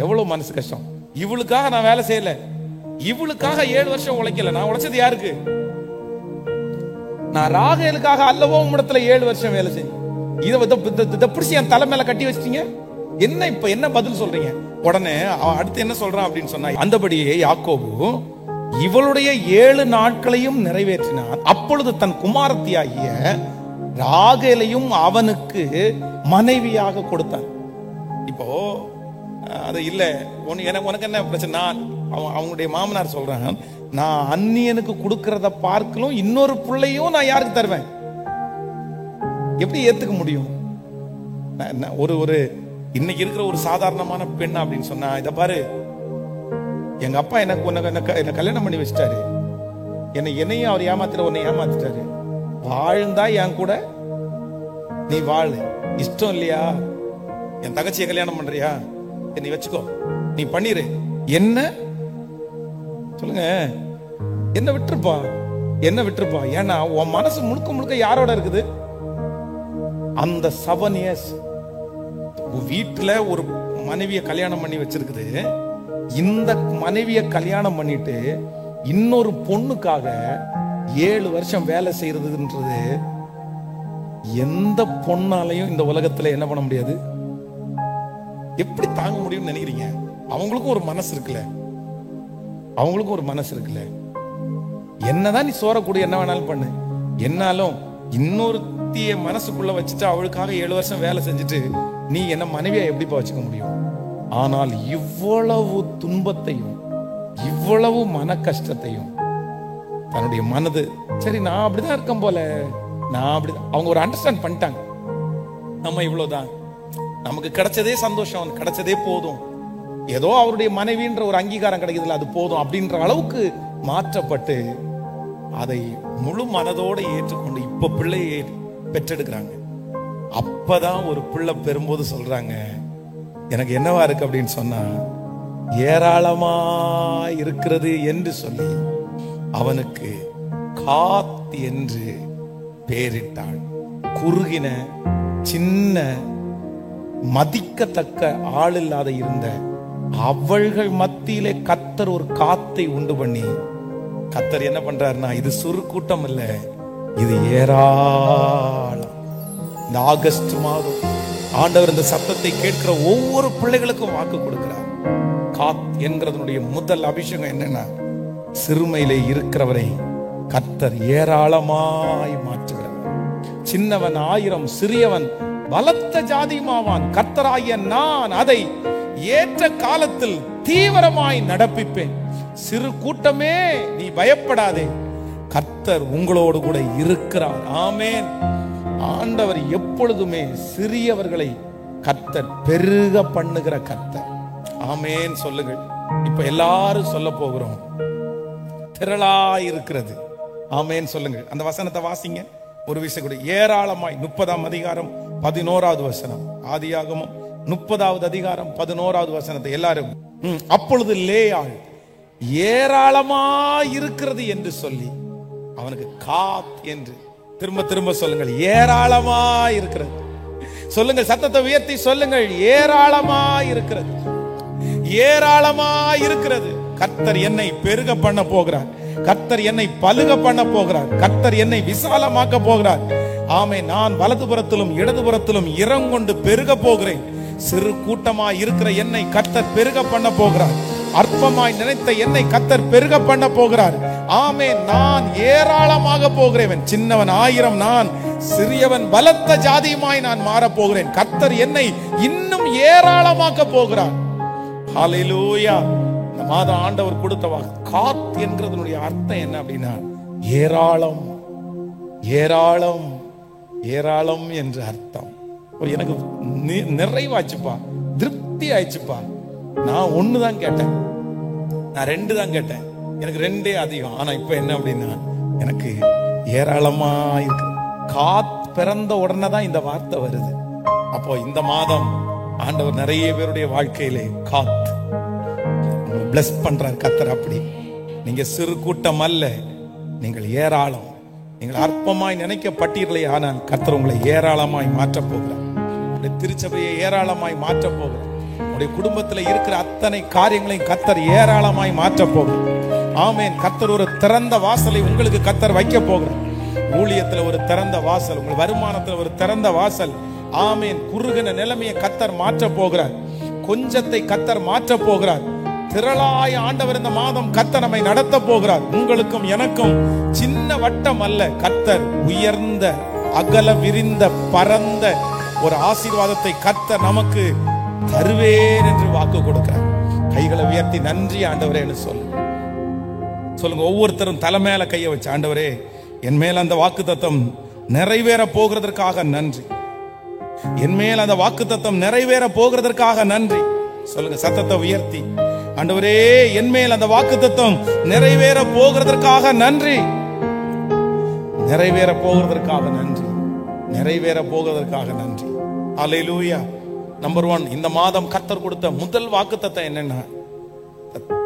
எவ்வளவு மனசு கஷ்டம். இவளுக்காக நான் வேலை செய்யல, இவளுக்காக 7 வருஷம் உழைக்கல, நான் உழைச்சது யாருக்கு? நான் ராகேலுக்காக அல்லவோ உம்மிடத்துல 7 வருஷம் வேலை செஞ்சேன். இதை பிடிச்சி என் தலை மேல கட்டி வச்சிட்டீங்க, என்ன இப்ப என்ன பதில் சொல்றீங்க? உடனே அவன் அடுத்து என்ன சொல்றான் அப்படின்னு சொன்னா, அந்தபடியே யாக்கோபு இவளுடைய 7 நாட்களையும் நிறைவேற்றினார். அப்பொழுது தன் குமாரத்தியாகிய ராகேலையும் அவனுக்கு மனைவியாக கொடுத்தான். இப்போ அது இல்ல, உனக்கு என்ன பிரச்சனை? அவங்களுடைய மாமனார் சொல்றான், நான் அந்நியனுக்கு கொடுக்கறத பார்க்கலும் இன்னொரு பிள்ளையும் நான் யாருக்கு தருவேன்? எப்படி ஏத்துக்க முடியும்? ஒரு இன்னைக்கு இருக்கிற ஒரு சாதாரணமான பெண் அப்படின்னு சொன்னா, இத பாரு, எங்க அப்பா என்ன கல்யாணம் பண்ணி வச்சிட்டாரு, என்னையும் அவர் உன்னை ஏமாத்திட்டாரு, வாழ்ந்தா என் கூட நீ வாழு, இஷ்டம் இல்லையா என் தங்கச்சியை கல்யாணம் பண்றியா, நீ வச்சுக்கோ, நீ பண்ணிரு, என்ன சொல்லுங்க, என்ன விட்டுருப்பா. ஏன்னா உன் மனசு முழுக்க முழுக்க யாரோட இருக்குது? அந்த 7 years வீட்டுல ஒரு மனைவிய கல்யாணம் பண்ணி வச்சிருக்குது. இந்த மனைவிய கல்யாணம் பண்ணிட்டு இன்னொரு பொண்ணுக்காக 7 வருஷம் வேலை செய்யறதுன்றது எந்த பொண்ணாலையும் இந்த உலகத்துல என்ன பண்ண முடியாது. எப்படி தாங்க முடியும்னு நினைக்கிறீங்க? அவங்களுக்கும் ஒரு மனசு இருக்குல்ல, என்னதான் நீ சோறக்கூடிய என்ன வேணாலும் பண்ணு, என்னாலும் இன்னொருத்திய மனசுக்குள்ள வச்சுட்டு அவளுக்காக 7 வருஷம் வேலை செஞ்சுட்டு நீ என்ன மனைவியா எப்படிப்பா வச்சுக்க முடியும்? ஆனால் இவ்வளவு துன்பத்தையும் இவ்வளவு மன கஷ்டத்தையும் தன்னுடைய மனது, சரி நான் அப்படிதான் இருக்கேன் போல, அவங்க ஒரு அண்டர்ஸ்டாண்ட் பண்ணிட்டாங்க, நம்ம இவ்வளவுதான், நமக்கு கிடைச்சதே சந்தோஷம், கிடைச்சதே போதும், ஏதோ அவருடைய மனைவின்ற ஒரு அங்கீகாரம் கிடைக்குதுல, அது போதும் அப்படின்ற அளவுக்கு மாற்றப்பட்டு அதை முழு மனதோட ஏற்றுக்கொண்டு இப்ப பிள்ளையை பெற்றெடுக்கிறாங்க. அப்பதான் ஒரு பிள்ளை பெறும்போது சொல்றாங்க, எனக்கு என்னவா இருக்கு அப்படின்னு சொன்னா, ஏராளமா இருக்கிறது என்று சொல்லி அவனுக்கு காத் என்று பெயரிட்டாள். குறுகின சின்ன மதிக்கத்தக்க ஆள் இல்லாத இருந்த அவள்கள் மத்தியிலே கர்த்தர் ஒரு காத்தை உண்டு பண்ணி, கர்த்தர் என்ன பண்றாருன்னா, இது சிறு கூட்டம் இல்ல, இது ஏராளம். இந்த ஆகஸ்ட் மாதம் ஆண்டவர் இந்த சத்தத்தை கேட்கிற ஒவ்வொரு பிள்ளைகளுக்கும் வாக்கு கொடுக்கிறார். காத் என்கிறதனுடைய முதல் அபிஷேகம் என்னன்னா, சிறுமையிலே இருக்கிறவரை கர்த்தர் ஏராளமாய் மாற்றுகிறார். சின்னவன் 1000, சிறியவன் பலத்த ஜாதியுமாவான். கர்த்தராகிய நான் அதை ஏற்ற காலத்தில் தீவிரமாய் நடப்பிப்பேன். சிறு கூட்டமே நீ பயப்படாதே, கர்த்தர் உங்களோடு கூட இருக்கிறார். ஆமென். ஆண்டவர் எப்பொழுதுமே சிறியவர்களை கர்த்தர் பெருக பண்ணுகிற கர்த்தர். ஆமென் சொல்லுங்கள். இப்ப எல்லாரும் சொல்ல போகிறோம், திரளாய் இருக்கிறது. ஆமென் சொல்லுங்கள். அந்த வசனத்தை வாசிங்க ஒரு விஷயம் கூட. ஏராளமாய் 30ஆம் அதிகாரம் 11வது வசனம், ஆதியாகமம் 30வது அதிகாரம் 11வது வசனத்தை எல்லாரும். அப்பொழுது லேயாள் ஏராளமாய் இருக்கிறது என்று சொல்லி அவனுக்கு காத் என்று திரும்ப திரும்ப சொல்லுங்கள், ஏராளமாய் இருக்கிறது. சொல்லுங்கள், சத்தத்தை உயர்த்தி சொல்லுங்கள், ஏராளமாய் இருக்கிறது, ஏராளமாய் இருக்கிறது. கர்த்தர் என்னை பெருக பண்ண போகிறார், கர்த்தர் என்னை பலுக பண்ண போகிறார், கர்த்தர் என்னை விசாலமாக்க போகிறார். ஆமே, நான் வலதுபுறத்திலும் இடதுபுறத்திலும் இரங்கொண்டு பெருக போகிறேன். சிறு கூட்டமாய் இருக்கிற என்னை கர்த்தர் பெருக பண்ண போகிறார். அற்பமாய் நினைத்த என்னை கர்த்தர் பெருக பண்ண போகிறார். ஆமே, நான் ஏராளமாக போகிறேன். சின்னவன் 1000, நான் சிறியவன் பலத்த ஜாதியுமாய் நான் மாற போகிறேன். கர்த்தர் என்னை இன்னும் ஏராளமாக்க போகிறார். ஹல்லேலூயா. இந்த மாதம் ஆண்டவர் கொடுத்த காத் என்கிறதுனுடைய அர்த்தம் என்ன அப்படின்னா, ஏராளம், ஏராளம், ஏராளம் என்று அர்த்தம். எனக்கு நிறைவாச்சுப்பா, திருப்தி ஆயிடுச்சுப்பா. நான் 1 தான் கேட்டேன், நான் 2 தான் கேட்டேன், எனக்கு 2 அதிகம். ஆனா இப்ப என்ன அப்படின்னா, எனக்கு ஏராளமாய் காத் பிறந்த உடனே தான் இந்த வார்த்தை வருது. அப்போ இந்த மாதம் ஆண்டவர் நிறைய பேருடைய வாழ்க்கையிலே காத் பிளஸ் பண்றார் கர்த்தர். அப்படி நீங்க சிறு கூட்டம் அல்ல, நீங்கள் ஏராளம். நீங்கள் அற்பமாய் நினைக்கப்பட்டீர்களே, ஆனால் கர்த்தர் உங்களை ஏராளமாய் மாற்ற போகிறார். உங்களுடைய திருச்சபையை ஏராளமாய் மாற்ற போகிறார். உங்களுடைய குடும்பத்தில் இருக்கிற அத்தனை காரியங்களையும் கர்த்தர் ஏராளமாய் மாற்ற போகிறார். ஆமென். கர்த்தர் ஒரு திறந்த வாசலை உங்களுக்கு கர்த்தர் வைக்க போகிறார். ஊழியத்துல ஒரு திறந்த வாசல், உங்கள் வருமானத்துல ஒரு திறந்த வாசல். ஆமென். குறுகின நிலைமையை கர்த்தர் மாற்ற போகிறார். கொஞ்சத்தை கர்த்தர் மாற்ற போகிறார். திரளாய ஆண்டவர் இந்த மாதம் கர்த்தர் நம்மை நடத்த போகிறார். உங்களுக்கும் எனக்கும் சின்ன வட்டம் அல்ல, கர்த்தர் உயர்ந்த அகல விரிந்த பரந்த ஒரு ஆசீர்வாதத்தை கர்த்தர் நமக்கு தருவேன் என்று வாக்கு கொடுக்கிறார். கைகளை உயர்த்தி நன்றி ஆண்டவரே என்று சொல்லுங்க. ஒவ்வொருத்தரும் தலை மேல கையை வச்சு, ஆண்டவரே என் மேல் அந்த வாக்குத்தத்தம் நிறைவேற போகிறதற்காக நன்றி. என் மேல் அந்த வாக்குத்தத்தம் நிறைவேற போகிறதற்காக நன்றி சொல்லுங்க. சத்தத்தை உயர்த்தி, ஆண்டவரே என் மேல் அந்த வாக்குத்தத்தம் நிறைவேற போகிறதற்காக நன்றி. நிறைவேற போகிறதற்காக நன்றி. நிறைவேற போகிறதற்காக நன்றி. அல்லேலூயா. நம்பர் 1, இந்த மாதம் கர்த்தர் கொடுத்த முதல் வாக்குத்தத்தம் என்னன்னா,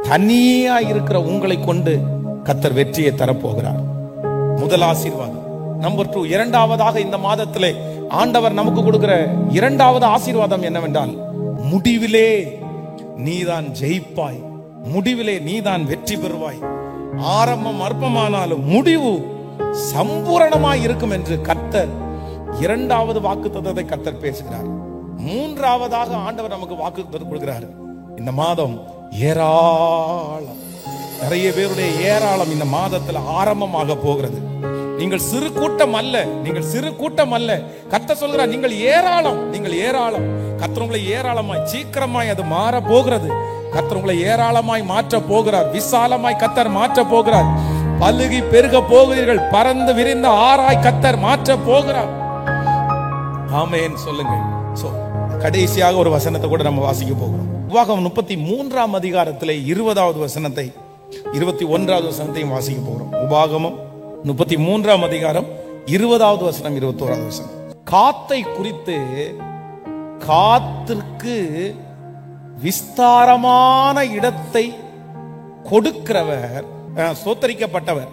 தனியா இருக்கிற உங்களை கொண்டு கர்த்தர் வெற்றியை தரப்போகிறார். முதல் ஆசீர்வாதம். நம்பர் 2, இரண்டாவதாக இந்த மாதத்திலே ஆண்டவர் நமக்கு கொடுக்கிற இரண்டாவது ஆசீர்வாதம் என்னவென்றால், முடிவிலே நீதான் ஜெயிப்பாய், முடிவிலே நீதான் வெற்றி பெறுவாய். ஆரம்பம் அற்பமானாலும் முடிவு சம்பூரணமாய் இருக்கும் என்று கர்த்தர் இரண்டாவது வாக்குத்தத்தத்தை கர்த்தர் பேசுகிறார். மூன்றாவதாக ஆண்டவர் நமக்கு வாக்கு கொடுக்கிறார். இந்த மாதம் ஏராளம், நிறைய பேருடைய ஏராளம் இந்த மாதத்தில் ஆரம்பமாக போகிறது. நீங்கள் சிறு கூட்டம் அல்ல, நீங்கள் சிறு கூட்டம் அல்ல. கர்த்தர் சொல்கிறார், நீங்கள் ஏராளம், நீங்கள் ஏராளம். கர்த்தர் உங்களை ஏராளமாய் சீக்கிரமாய் அது மாற போகிறது. கர்த்தர் உங்களை ஏராளமாய் மாற்ற போகிறார். விசாலமாய் கர்த்தர் மாற்ற போகிறார். பலுகி பெருக போகிறீர்கள். பறந்து விரிந்த ஆராய் கர்த்தர் மாற்ற போகிறார். ஆமென் சொல்லுங்கள். கடைசியாக ஒரு வசனத்தை கூட நம்ம வாசிக்க போகிறோம். உபாகமம் 33ஆம் அதிகாரத்திலே 20வது வசனத்தை 21வது வசனத்தையும் வாசிக்க போகிறோம். உபாகமம் 33ஆம் அதிகாரம் 20வது வசனம் 21வது வசனம். காத்தை குறித்து, காத்திற்கு விஸ்தாரமான இடத்தை கொடுக்கிறவர் சோத்தரிக்கப்பட்டவர்.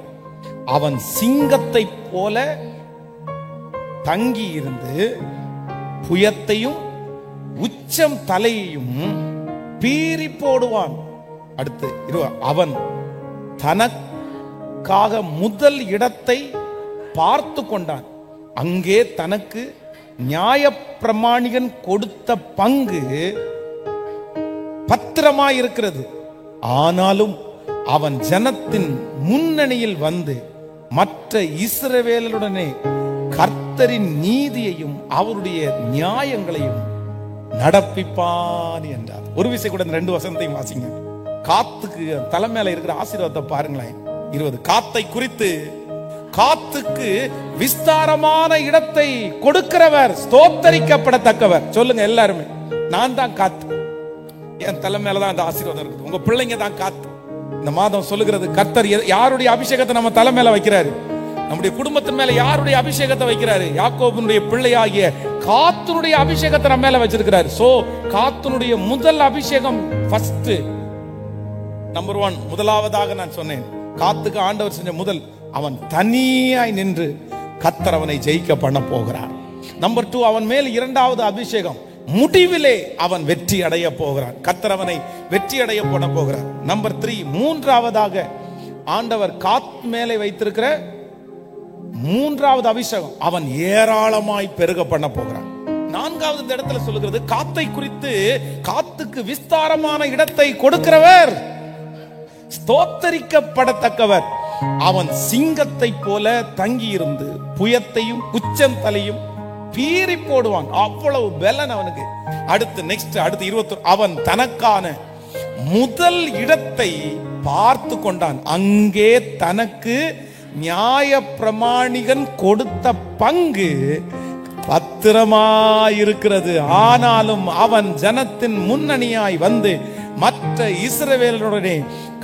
அவன் சிங்கத்தை போல தங்கி இருந்து புயத்தையும் உச்சம் தலையையும் பீறி போடுவான். அடுத்து அவன் தனக்காக முதல் இடத்தை பார்த்து கொண்டான். அங்கே தனக்கு நியாயப்பிரமாணிகன் கொடுத்த பங்கு பத்திரமாயிருக்கிறது. ஆனாலும் அவன் ஜனத்தின் முன்னணியில் வந்து மற்ற இஸ்ரவேலருடனே கர்த்தரின் நீதியையும் அவருடைய நியாயங்களையும் நடப்பிப்பான் என்றார். ஒரு விஷயம் கூட 2 வசனத்தையும் வாசிங்க. காத்துக்கு தலைமையில இருக்கிற ஆசீர்வாதத்தை பாருங்களேன். 20 காத்தை குறித்து, காத்துக்கு விஸ்தாரமான இடத்தை கொடுக்கிறவர் ஸ்தோத்தரிக்கப்படத்தக்கவர். சொல்லுங்க எல்லாருமே, நான் தான் காத்து. என் தலைமையில அந்த ஆசீர்வாதம் இருக்குது. உங்க பிள்ளைங்க தான் காத்து. இந்த மாதம் சொல்லுகிறது, கர்த்தர் யாருடைய அபிஷேகத்தை நம்ம தலைமையில வைக்கிறாரு? நம்முடைய குடும்பத்தின் மேல யாருடைய அபிஷேகத்தை வைக்கிறாரு? யாக்கோபுடைய பிள்ளையாகிய காத்துனுடைய அபிஷேகத்தை நம்ம மேல வச்சிருக்கிறாரு. சோ காத்துனுடைய முதல் அபிஷேகம் ஃபர்ஸ்ட், நம்பர் 1. முதலாவதாக நான் சொன்னேன், காத்துக்கு ஆண்டவர் செஞ்ச முதல், அவன் தனியாய் நின்று கர்த்தர் அவனை ஜெயிக்க பண்ண போகிறார். நம்பர் 2, அவன் மேல் இரண்டாவது அபிஷேகம், முடிவிலே அவன் வெற்றி அடைய போகிறான். கர்த்தர் அவனை வெற்றி அடைய பண்ண போகிறார். நம்பர் 3, மூன்றாவதாக ஆண்டவர் காத்து மேலே வைத்திருக்கிற மூன்றாவது அபிஷேகம், அவன் ஏராளமாய் பெருக பண்ண போகிறான். நான்காவது இந்த இடத்துல சொல்லுகிறது, காத்தை குறித்து, காத்துக்கு விஸ்தாரமான இடத்தை கொடுக்கிறவர் ஸ்தோத்தரிக்கப்படத்தக்கவர். அவன் சிங்கத்தை போல தங்கி இருந்து புயத்தையும் உச்சம் தலையும் பீறி போடுவான். அவ்வளவு பலன் அவனுக்கு. அடுத்து 21, அவன் தனக்கான முதல் இடத்தை பார்த்து கொண்டான். அங்கே தனக்கு நியாய பிரமாணிகன் கொடுத்த பங்கு பத்திரமாயிருக்கிறது. ஆனாலும் அவன் ஜனத்தின் முன்னணியாய் வந்து மற்ற இஸ்ரவேலருடனே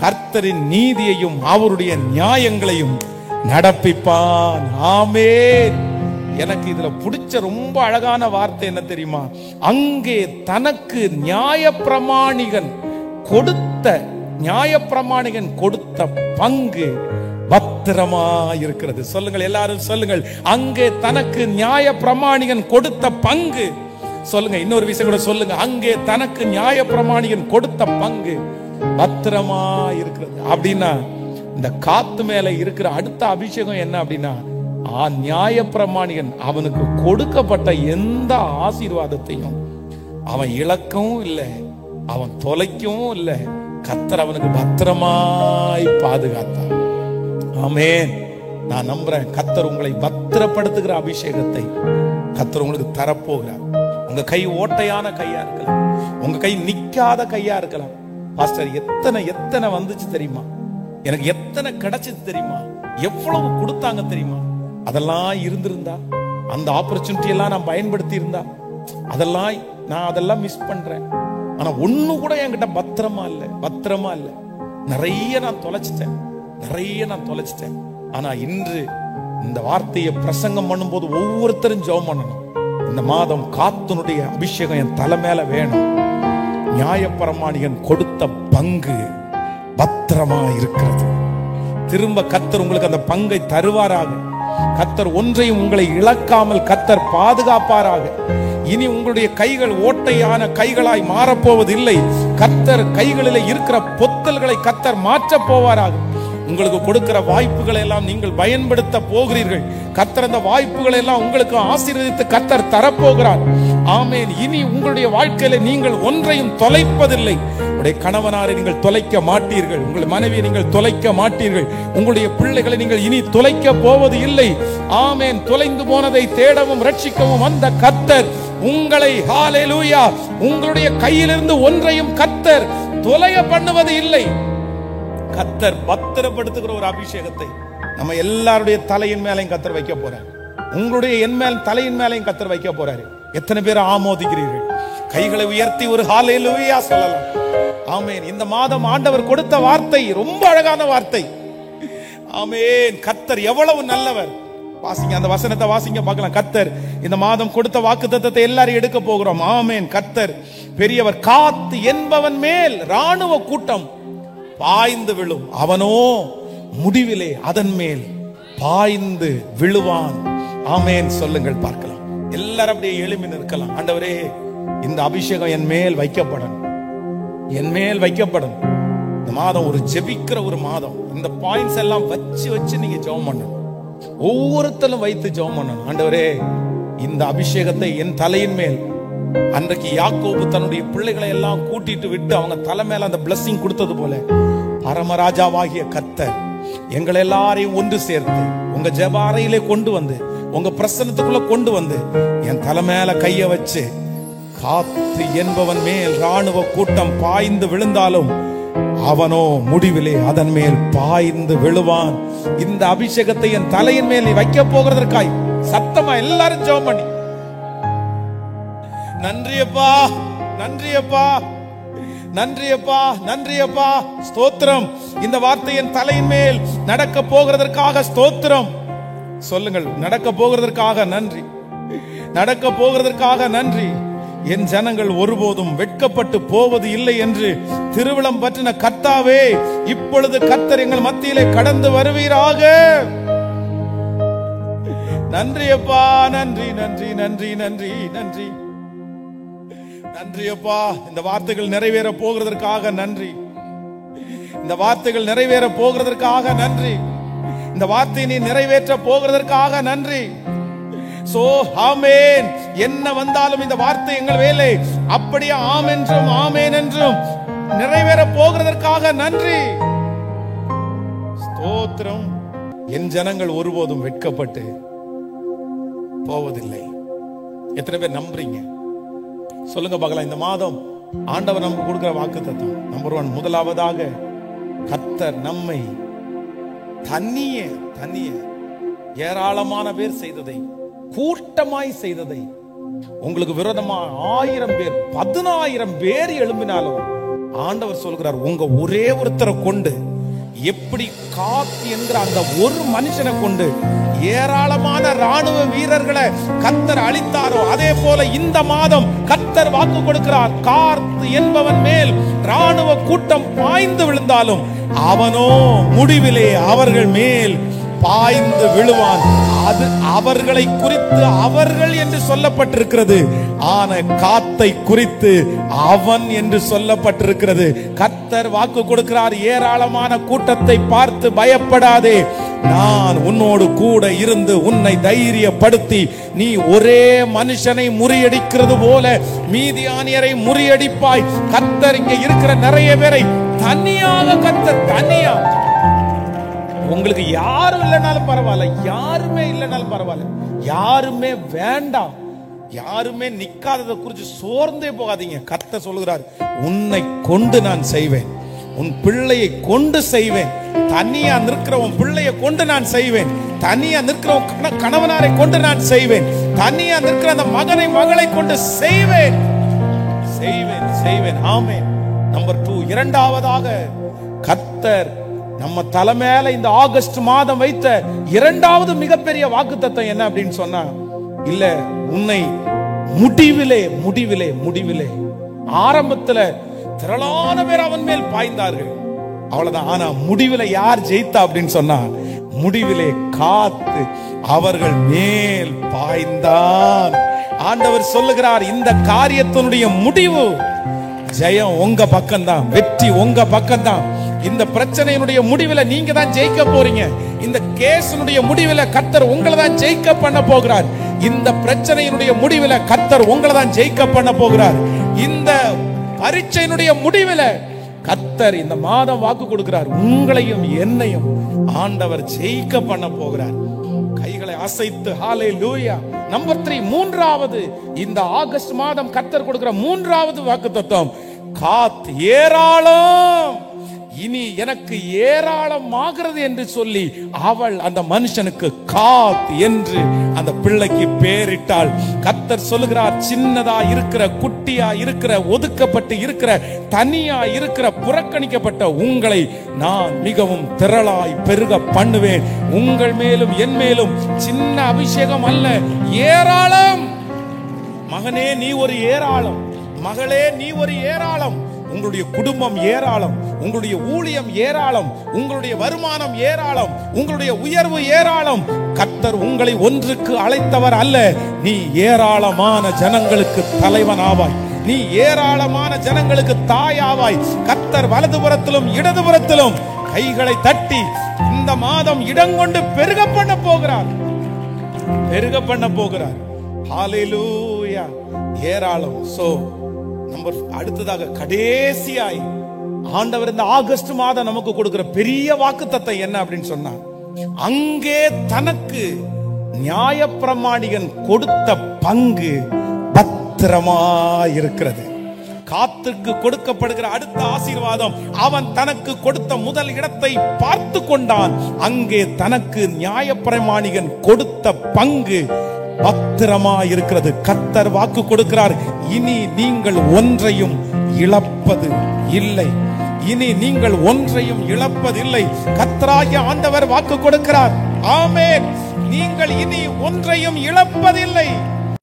கர்த்தரின் நீதியையும் அவருடைய நியாயங்களையும் நடப்பிப்பான். ஆமென். எனக்கு இதுல பிடிச்ச ரொம்ப அழகான வார்த்தை என்ன தெரியுமா? அங்கே தனக்கு நியாயப்பிரமாணிகன் கொடுத்த பங்கு பத்திரமா இருக்கிறது. சொல்லுங்கள், எல்லாரும் சொல்லுங்கள். அங்கே தனக்கு நியாயப்பிரமாணிகன் கொடுத்த பங்கு. சொல்லுங்க, இன்னொரு விஷயம் கூட சொல்லுங்க. அங்கே தனக்கு நியாயப்பிரமாணிகன் கொடுத்த பங்கு பத்திரமா இருக்கிறது. அப்படின்னா இந்த காத்து மேல இருக்கிற அடுத்த அபிஷேகம் என்ன அப்படின்னா, நியாயப்பிரமாணிகன் அவனுக்கு கொடுக்கப்பட்ட எந்த ஆசீர்வாதத்தையும் அவன் இழக்கவும் இல்லை, அவன் தொலைக்கவும் இல்லை. கர்த்தர் அவனுக்கு பத்திரமாய் பாதுகாத்தான். ஆமென். நான் நம்புறேன், கர்த்தர் உங்களை பத்திரப்படுத்துகிற அபிஷேகத்தை கர்த்தர் உங்களுக்கு தரப்போகிறார். உங்க கை ஓட்டையான கையா இருக்கலாம், உங்க கை நிக்காத கையா இருக்கலாம். பாஸ்டர், எத்தனை வந்துச்சு தெரியுமா? எனக்கு எத்தனை கிடைச்சது தெரியுமா? எவ்வளவு கொடுத்தாங்க தெரியுமா? அதெல்லாம் இருந்திருந்தா, அந்த ஆப்பர்ச்சுனிட்டி எல்லாம் நான் பயன்படுத்தி இருந்தா, அதெல்லாம் மிஸ் பண்றேன். ஆனா ஒண்ணு கூட என்கிட்ட பத்திரமா இல்ல. நிறைய நான் தொலைச்சிட்டேன். ஆனா இன்று இந்த வார்த்தையை பிரசங்கம் பண்ணும்போது ஒவ்வொருத்தரும் ஜெபம் பண்ணணும். இந்த மாதம் காத்துனுடைய அபிஷேகம் என் தலை மேல வேணும். நியாயப்பிரமாணிகன் கொடுத்த பங்கு பத்திரமா இருக்கிறது. திரும்ப கர்த்தர் உங்களுக்கு அந்த பங்கை தருவாராக. கர்த்தர் ஒன்றையும் உங்களை இழக்காமல் கர்த்தர் பாதுகாப்பாராக. இனி உங்களுடைய கைகள் ஓட்டையான கைகளாய் மாறப்போவதில்லை. கர்த்தர் கைகளில் இருக்கிற பொத்தல்களை கர்த்தர் மாற்ற போவாராக. உங்களுக்கு கொடுக்கிற வாய்ப்புகளை எல்லாம் நீங்கள் பயன்படுத்த போகிறீர்கள். கர்த்தர் அந்த வாய்ப்புகளை எல்லாம் உங்களுக்கு ஆசீர்வதித்து கர்த்தர் தரப்போகிறார். ஆமென். இனி உங்களுடைய வாழ்க்கையில நீங்கள் ஒன்றையும் தொலைப்பதில்லை. உங்களுடைய கணவனாரை நீங்கள் தொலைக்க மாட்டீர்கள், உங்கள் மனைவியை நீங்கள் தொலைக்க மாட்டீர்கள், உங்களுடைய பிள்ளைகளை நீங்கள் இனி தொலைக்க போவது இல்லை. ஆமென். தொலைந்து போனதை தேடவும் ரட்சிக்கவும் வந்த கர்த்தர் உங்களை, ஹalleluya, உங்களுடைய கையிலிருந்து ஒன்றையும் கர்த்தர் தொலைய பண்ணுவது இல்லை. கர்த்தர் பத்திரப்படுத்துகிற ஒரு அபிஷேகத்தை நம்ம எல்லாருடைய தலையின் மேலையும் கர்த்தர் வைக்க போறார். உங்களுடைய தலையின் மேலையும் கர்த்தர் வைக்க போறாரு. எத்தனை பேர் ஆமோதிக்கிறீர்கள்? கைகளை உயர்த்தி ஒரு ஹalleluya சொல்லலாம். ஆமென். இந்த மாதம் ஆண்டவர் கொடுத்த வார்த்தை ரொம்ப அழகான வார்த்தை. ஆமென். கர்த்தர் எவ்வளவு நல்லவர். வாசிங்க, அந்த வசனத்தை வாசிங்க பார்க்கலாம். கர்த்தர் இந்த மாதம் கொடுத்த வாக்குத்தத்தத்தை எல்லாரும் எடுக்க போகிறோம். ஆமென். கர்த்தர் பெரியவர். காத்து என்பவன் மேல் ராணுவ கூட்டம் பாய்ந்து விழும், அவனோ முடிவிலே அதன் மேல் பாய்ந்து விழுவான். ஆமென். சொல்லுங்கள் பார்க்கலாம். எல்லாரும் அப்படியே எழும்பி நிற்கலாம். ஆண்டவரே, இந்த அபிஷேகம் என் மேல் வைக்கப்படும். இந்த மாதம் ஒரு ஜெபிக்கிற ஒரு மாதம். இந்த பாயிண்ட்ஸ் எல்லாம் வச்சு நீங்க ஜெபம் பண்ணணும். ஒவ்வொருத்தரும் வைத்து ஜெபம் பண்ணணும். ஆண்டவரே, இந்த அபிஷேகத்தை என் தலையின் மேல், அன்றைக்கு யாக்கோபு தன்னுடைய பிள்ளைகளை எல்லாம் கூட்டிட்டு விட்டு அவங்க தலை மேல அந்த பிளஸிங் கொடுத்தது போல, பரமராஜாவாகிய கர்த்தர் எங்களை எல்லாரையும் ஒன்று சேர்த்து உங்க ஜெப அறையிலே கொண்டு வந்து, உங்க பிரசன்னத்துக்குள்ள கொண்டு வந்து என் தலை மேல கைய வச்சு, காத்து என்பவன் மேல் ராணுவ கூட்டம் பாய்ந்து விழுந்தாலும் அவனோ முடிவிலே அதன் மேல் பாய்ந்து விழுவான். இந்த அபிஷேகத்தை என் தலையின் மேல் நீ வைக்க போகிறதற்காய் சத்தமா எல்லாரும் ஜெபம் பண்ணி, நன்றியப்பா, நன்றியப்பா, நன்றியப்பா, நன்றியப்பா, ஸ்தோத்திரம். இந்த வார்த்தை என் தலையின் மேல் நடக்க போகிறதற்காக ஸ்தோத்திரம். சொல்லுங்கள், நடக்க போகிறதற்காக நன்றி, நடக்க போகிறதற்காக நன்றி. என் ஜனங்கள் ஒருபோதும் வெட்கப்பட்டு போவது இல்லை என்று திருவிழம் பற்றின கர்த்தாவே, இப்பொழுது கர்த்தர் எங்கள் மத்தியிலே கடந்து வருவீராக. நன்றியப்பா, நன்றி, நன்றி, நன்றி, நன்றி, நன்றி, நன்றியப்பா. இந்த வார்த்தைகள் நிறைவேற போகிறதற்காக நன்றி. இந்த வார்த்தைகள் நிறைவேற போகிறதற்காக நன்றி. இந்த வார்த்தையை நீ நிறைவேற்ற போகிறதற்காக நன்றி. சோ ஆமென். என்ன வந்தாலும் இந்த வார்த்தை எங்கள் வேலை அப்படியே ஆம் என்றும் ஆமென் என்றும் நிறைவேற போகிறதற்காக நன்றி, ஸ்தோத்திரம். என் ஜனங்கள் ஒருபோதும் வெட்கப்பட்டு போவதில்லை. எத்தனை பேர் நம்புறீங்க? சொல்லுங்க பார்க்கலாம். இந்த மாதம் ஆண்டவர் நமக்கு கொடுக்கிற வாக்குத்தத்தம் நம்பர் 1, முதலாவதாக கர்த்தர் நம்மை தனியே ஏராளமான பேர் செய்ததை, கூட்டமாய் செய்ததை, உங்களுக்கு விரோதமா 1000 பேர் 10000 பேர் எழும்பினாலும் ஆண்டவர் சொல்கிறார், உங்க ஒரே ஒருத்தரை கொண்டு எப்படி காத் என்கிற அந்த ஒரு மனுஷனை கொண்டு ஏராளமான ராணுவ வீரர்களை கர்த்தர் அளித்தாரோ, அதே போல இந்த மாதம் கர்த்தர் வாக்கு கொடுக்கிறார். காத் என்பவன் மேல் ராணுவ கூட்டம் பாய்ந்து விழுந்தாலும் அவனோ முடிவிலே அவர்கள் மேல் பாய்ந்து விழுவான். அது அவர்களை குறித்து அவர்கள் என்று சொல்லப்பட்டிருக்கிறது, ஆன காத்தை குறித்து அவன் என்று சொல்லப்பட்டிருக்கிறது. கர்த்தர் வாக்கு கொடுக்கிறார், ஏராளமான கூட்டத்தை பார்த்து பயப்படாதே, நான் உன்னோடு கூட இருந்து உன்னை தைரியப்படுத்தி நீ ஒரே மனுஷனை முறியடிக்கிறது போல மீதியானியரை முறியடிப்பாய். கர்த்தர் இங்க இருக்கிற நிறைய பேரை தனியாக, கர்த்தர் தனியா, உங்களுக்கு யாரும் இல்லைனாலும் பரவாயில்ல, யாருமே இல்லைனாலும் பரவாயில்ல, யாருமே வேண்டாம், யாருமே நிக்காததை குறித்து சோர்ந்தே போகாதீங்க. கர்த்தர் சொல்லுகிறார், உன்னை கொண்டு நான் செய்வேன், உன் பிள்ளையை கொண்டு செய்வேன். தனியா நிற்கிற உன் பிள்ளையை கொண்டு நான் செய்வேன், தனியா நிற்கிற கணவனாரை கொண்டு நான் செய்வேன், தனியா நிற்கிற அந்த மகனை மகளை கொண்டு செய்வேன், செய்வேன், செய்வேன். ஆமென். நம்பர் 2, இரண்டாவதாக கர்த்தர் நம்ம தலைமையில இந்த ஆகஸ்ட் மாதம் வைத்த இரண்டாவது மிகப்பெரிய வாக்குத்தத்தம் என்ன அப்படின்னு சொன்னா, இல்ல உன்னை முடிவிலே முடிவிலே முடிவிலே, ஆரம்பத்துல திரளான பேர் அவன் மேல் பாய்ந்தார்கள், அவ்வளவுதான். ஆனா முடிவிலே யார் ஜெயித்தா அப்படின்னு சொன்னா, முடிவிலே காத்து அவர்கள் மேல் பாய்ந்தான். ஆண்டவர் சொல்லுகிறார், இந்த காரியத்தினுடைய முடிவு ஜெயம் உங்க பக்கம்தான், வெற்றி உங்க பக்கம்தான். இந்த பிரச்சனையினுடைய முடிவுல நீங்க தான் ஜெயிக்க போறீங்க. இந்த கேஸினுடைய முடிவுல கர்த்தர் உங்களை தான் ஜெயிக்க பண்ண போகிறார். இந்த பிரச்சனையினுடைய முடிவுல கர்த்தர் உங்களை தான் ஜெயிக்க பண்ண போகிறார். இந்த பரீட்சையினுடைய முடிவுல கர்த்தர் இந்த மாதம் வாக்கு கொடுக்கிறார், உங்களையும் என்னையும் ஆண்டவர் ஜெயிக்க பண்ண போகிறார். கைகளை அசைத்து ஹalleluya. நம்பர் 3, மூன்றாவது, இந்த ஆகஸ்ட் மாதம் கர்த்தர் கொடுக்கிற மூன்றாவது வாக்குத்தத்தம், காத் ஏராளம், இனி எனக்கு ஏராளமாகிறது என்று சொல்லி அவள் அந்த மனுஷனுக்கு காத் என்று அந்த பிள்ளைக்கு பெயரிட்டாள். கர்த்தர் சொல்லுகிறார், சின்னதா இருக்கிற, குட்டியா இருக்கிற, ஒதுக்கப்பட்டு இருக்கிற, தனியா இருக்கிற, புறக்கணிக்கப்பட்ட உங்களை நான் மிகவும் திரளாய் பெருக பண்ணுவேன். உங்கள் மேலும் என் மேலும் சின்ன அபிஷேகம் அல்ல, ஏராளம். மகனே நீ ஒரு ஏராளம், மகளே நீ ஒரு ஏராளம். உங்களுடைய குடும்பம் ஏராளம், உங்களுடைய ஊழியம் ஏராளம், உங்களுடைய வருமானம் ஏராளம், உங்களுடைய உயர்வு ஏராளம். கர்த்தர் உங்களை ஒன்றுக்கு அழைத்தவர் அல்ல, நீ ஏராளமான ஜனங்களுக்கு தலைவன் ஆவாய், நீ ஏராளமான ஜனங்களுக்கு தாயாவாய். கர்த்தர் வலதுபுறத்திலும் இடதுபுறத்திலும் கைகளை தட்டி இந்த மாதம் இடங்கொண்டு பெருக பண்ண போகிறார், பெருக பண்ண போகிறார். ஹalleluya. ஏராளம். சோ நம்பர் அடுத்ததாக கடைசியாய் ஆண்டவர் இந்த ஆகஸ்ட் மாதம் நமக்கு கொடுக்கிற பெரிய வாக்குத்தத்தம் என்ன அப்படின்னு சொன்னா, அங்கே தனக்கு நியாயப்பிரமாணிகன் கொடுத்த பங்கு பத்திரமா இருக்கிறது. காத்துக்கு கொடுக்கப்படுகிற அடுத்த ஆசீர்வாதம், அவன் தனக்கு கொடுத்த முதல் இடத்தை பார்த்து கொண்டான். அங்கே தனக்கு நியாயப்பிரமாணிகன் கொடுத்த பங்கு பத்திரமா இருக்கிறது. கர்த்தர் வாக்கு கொடுக்கிறார், இனி நீங்கள் ஒன்றையும் இழப்பது இல்லை, இனி நீங்கள் ஒன்றையும் இழப்பதில்லை. கர்த்தராகிய ஆண்டவர் வாக்கு கொடுக்கிறார். ஆமென். நீங்கள் இனி ஒன்றையும் இழப்பதில்லை.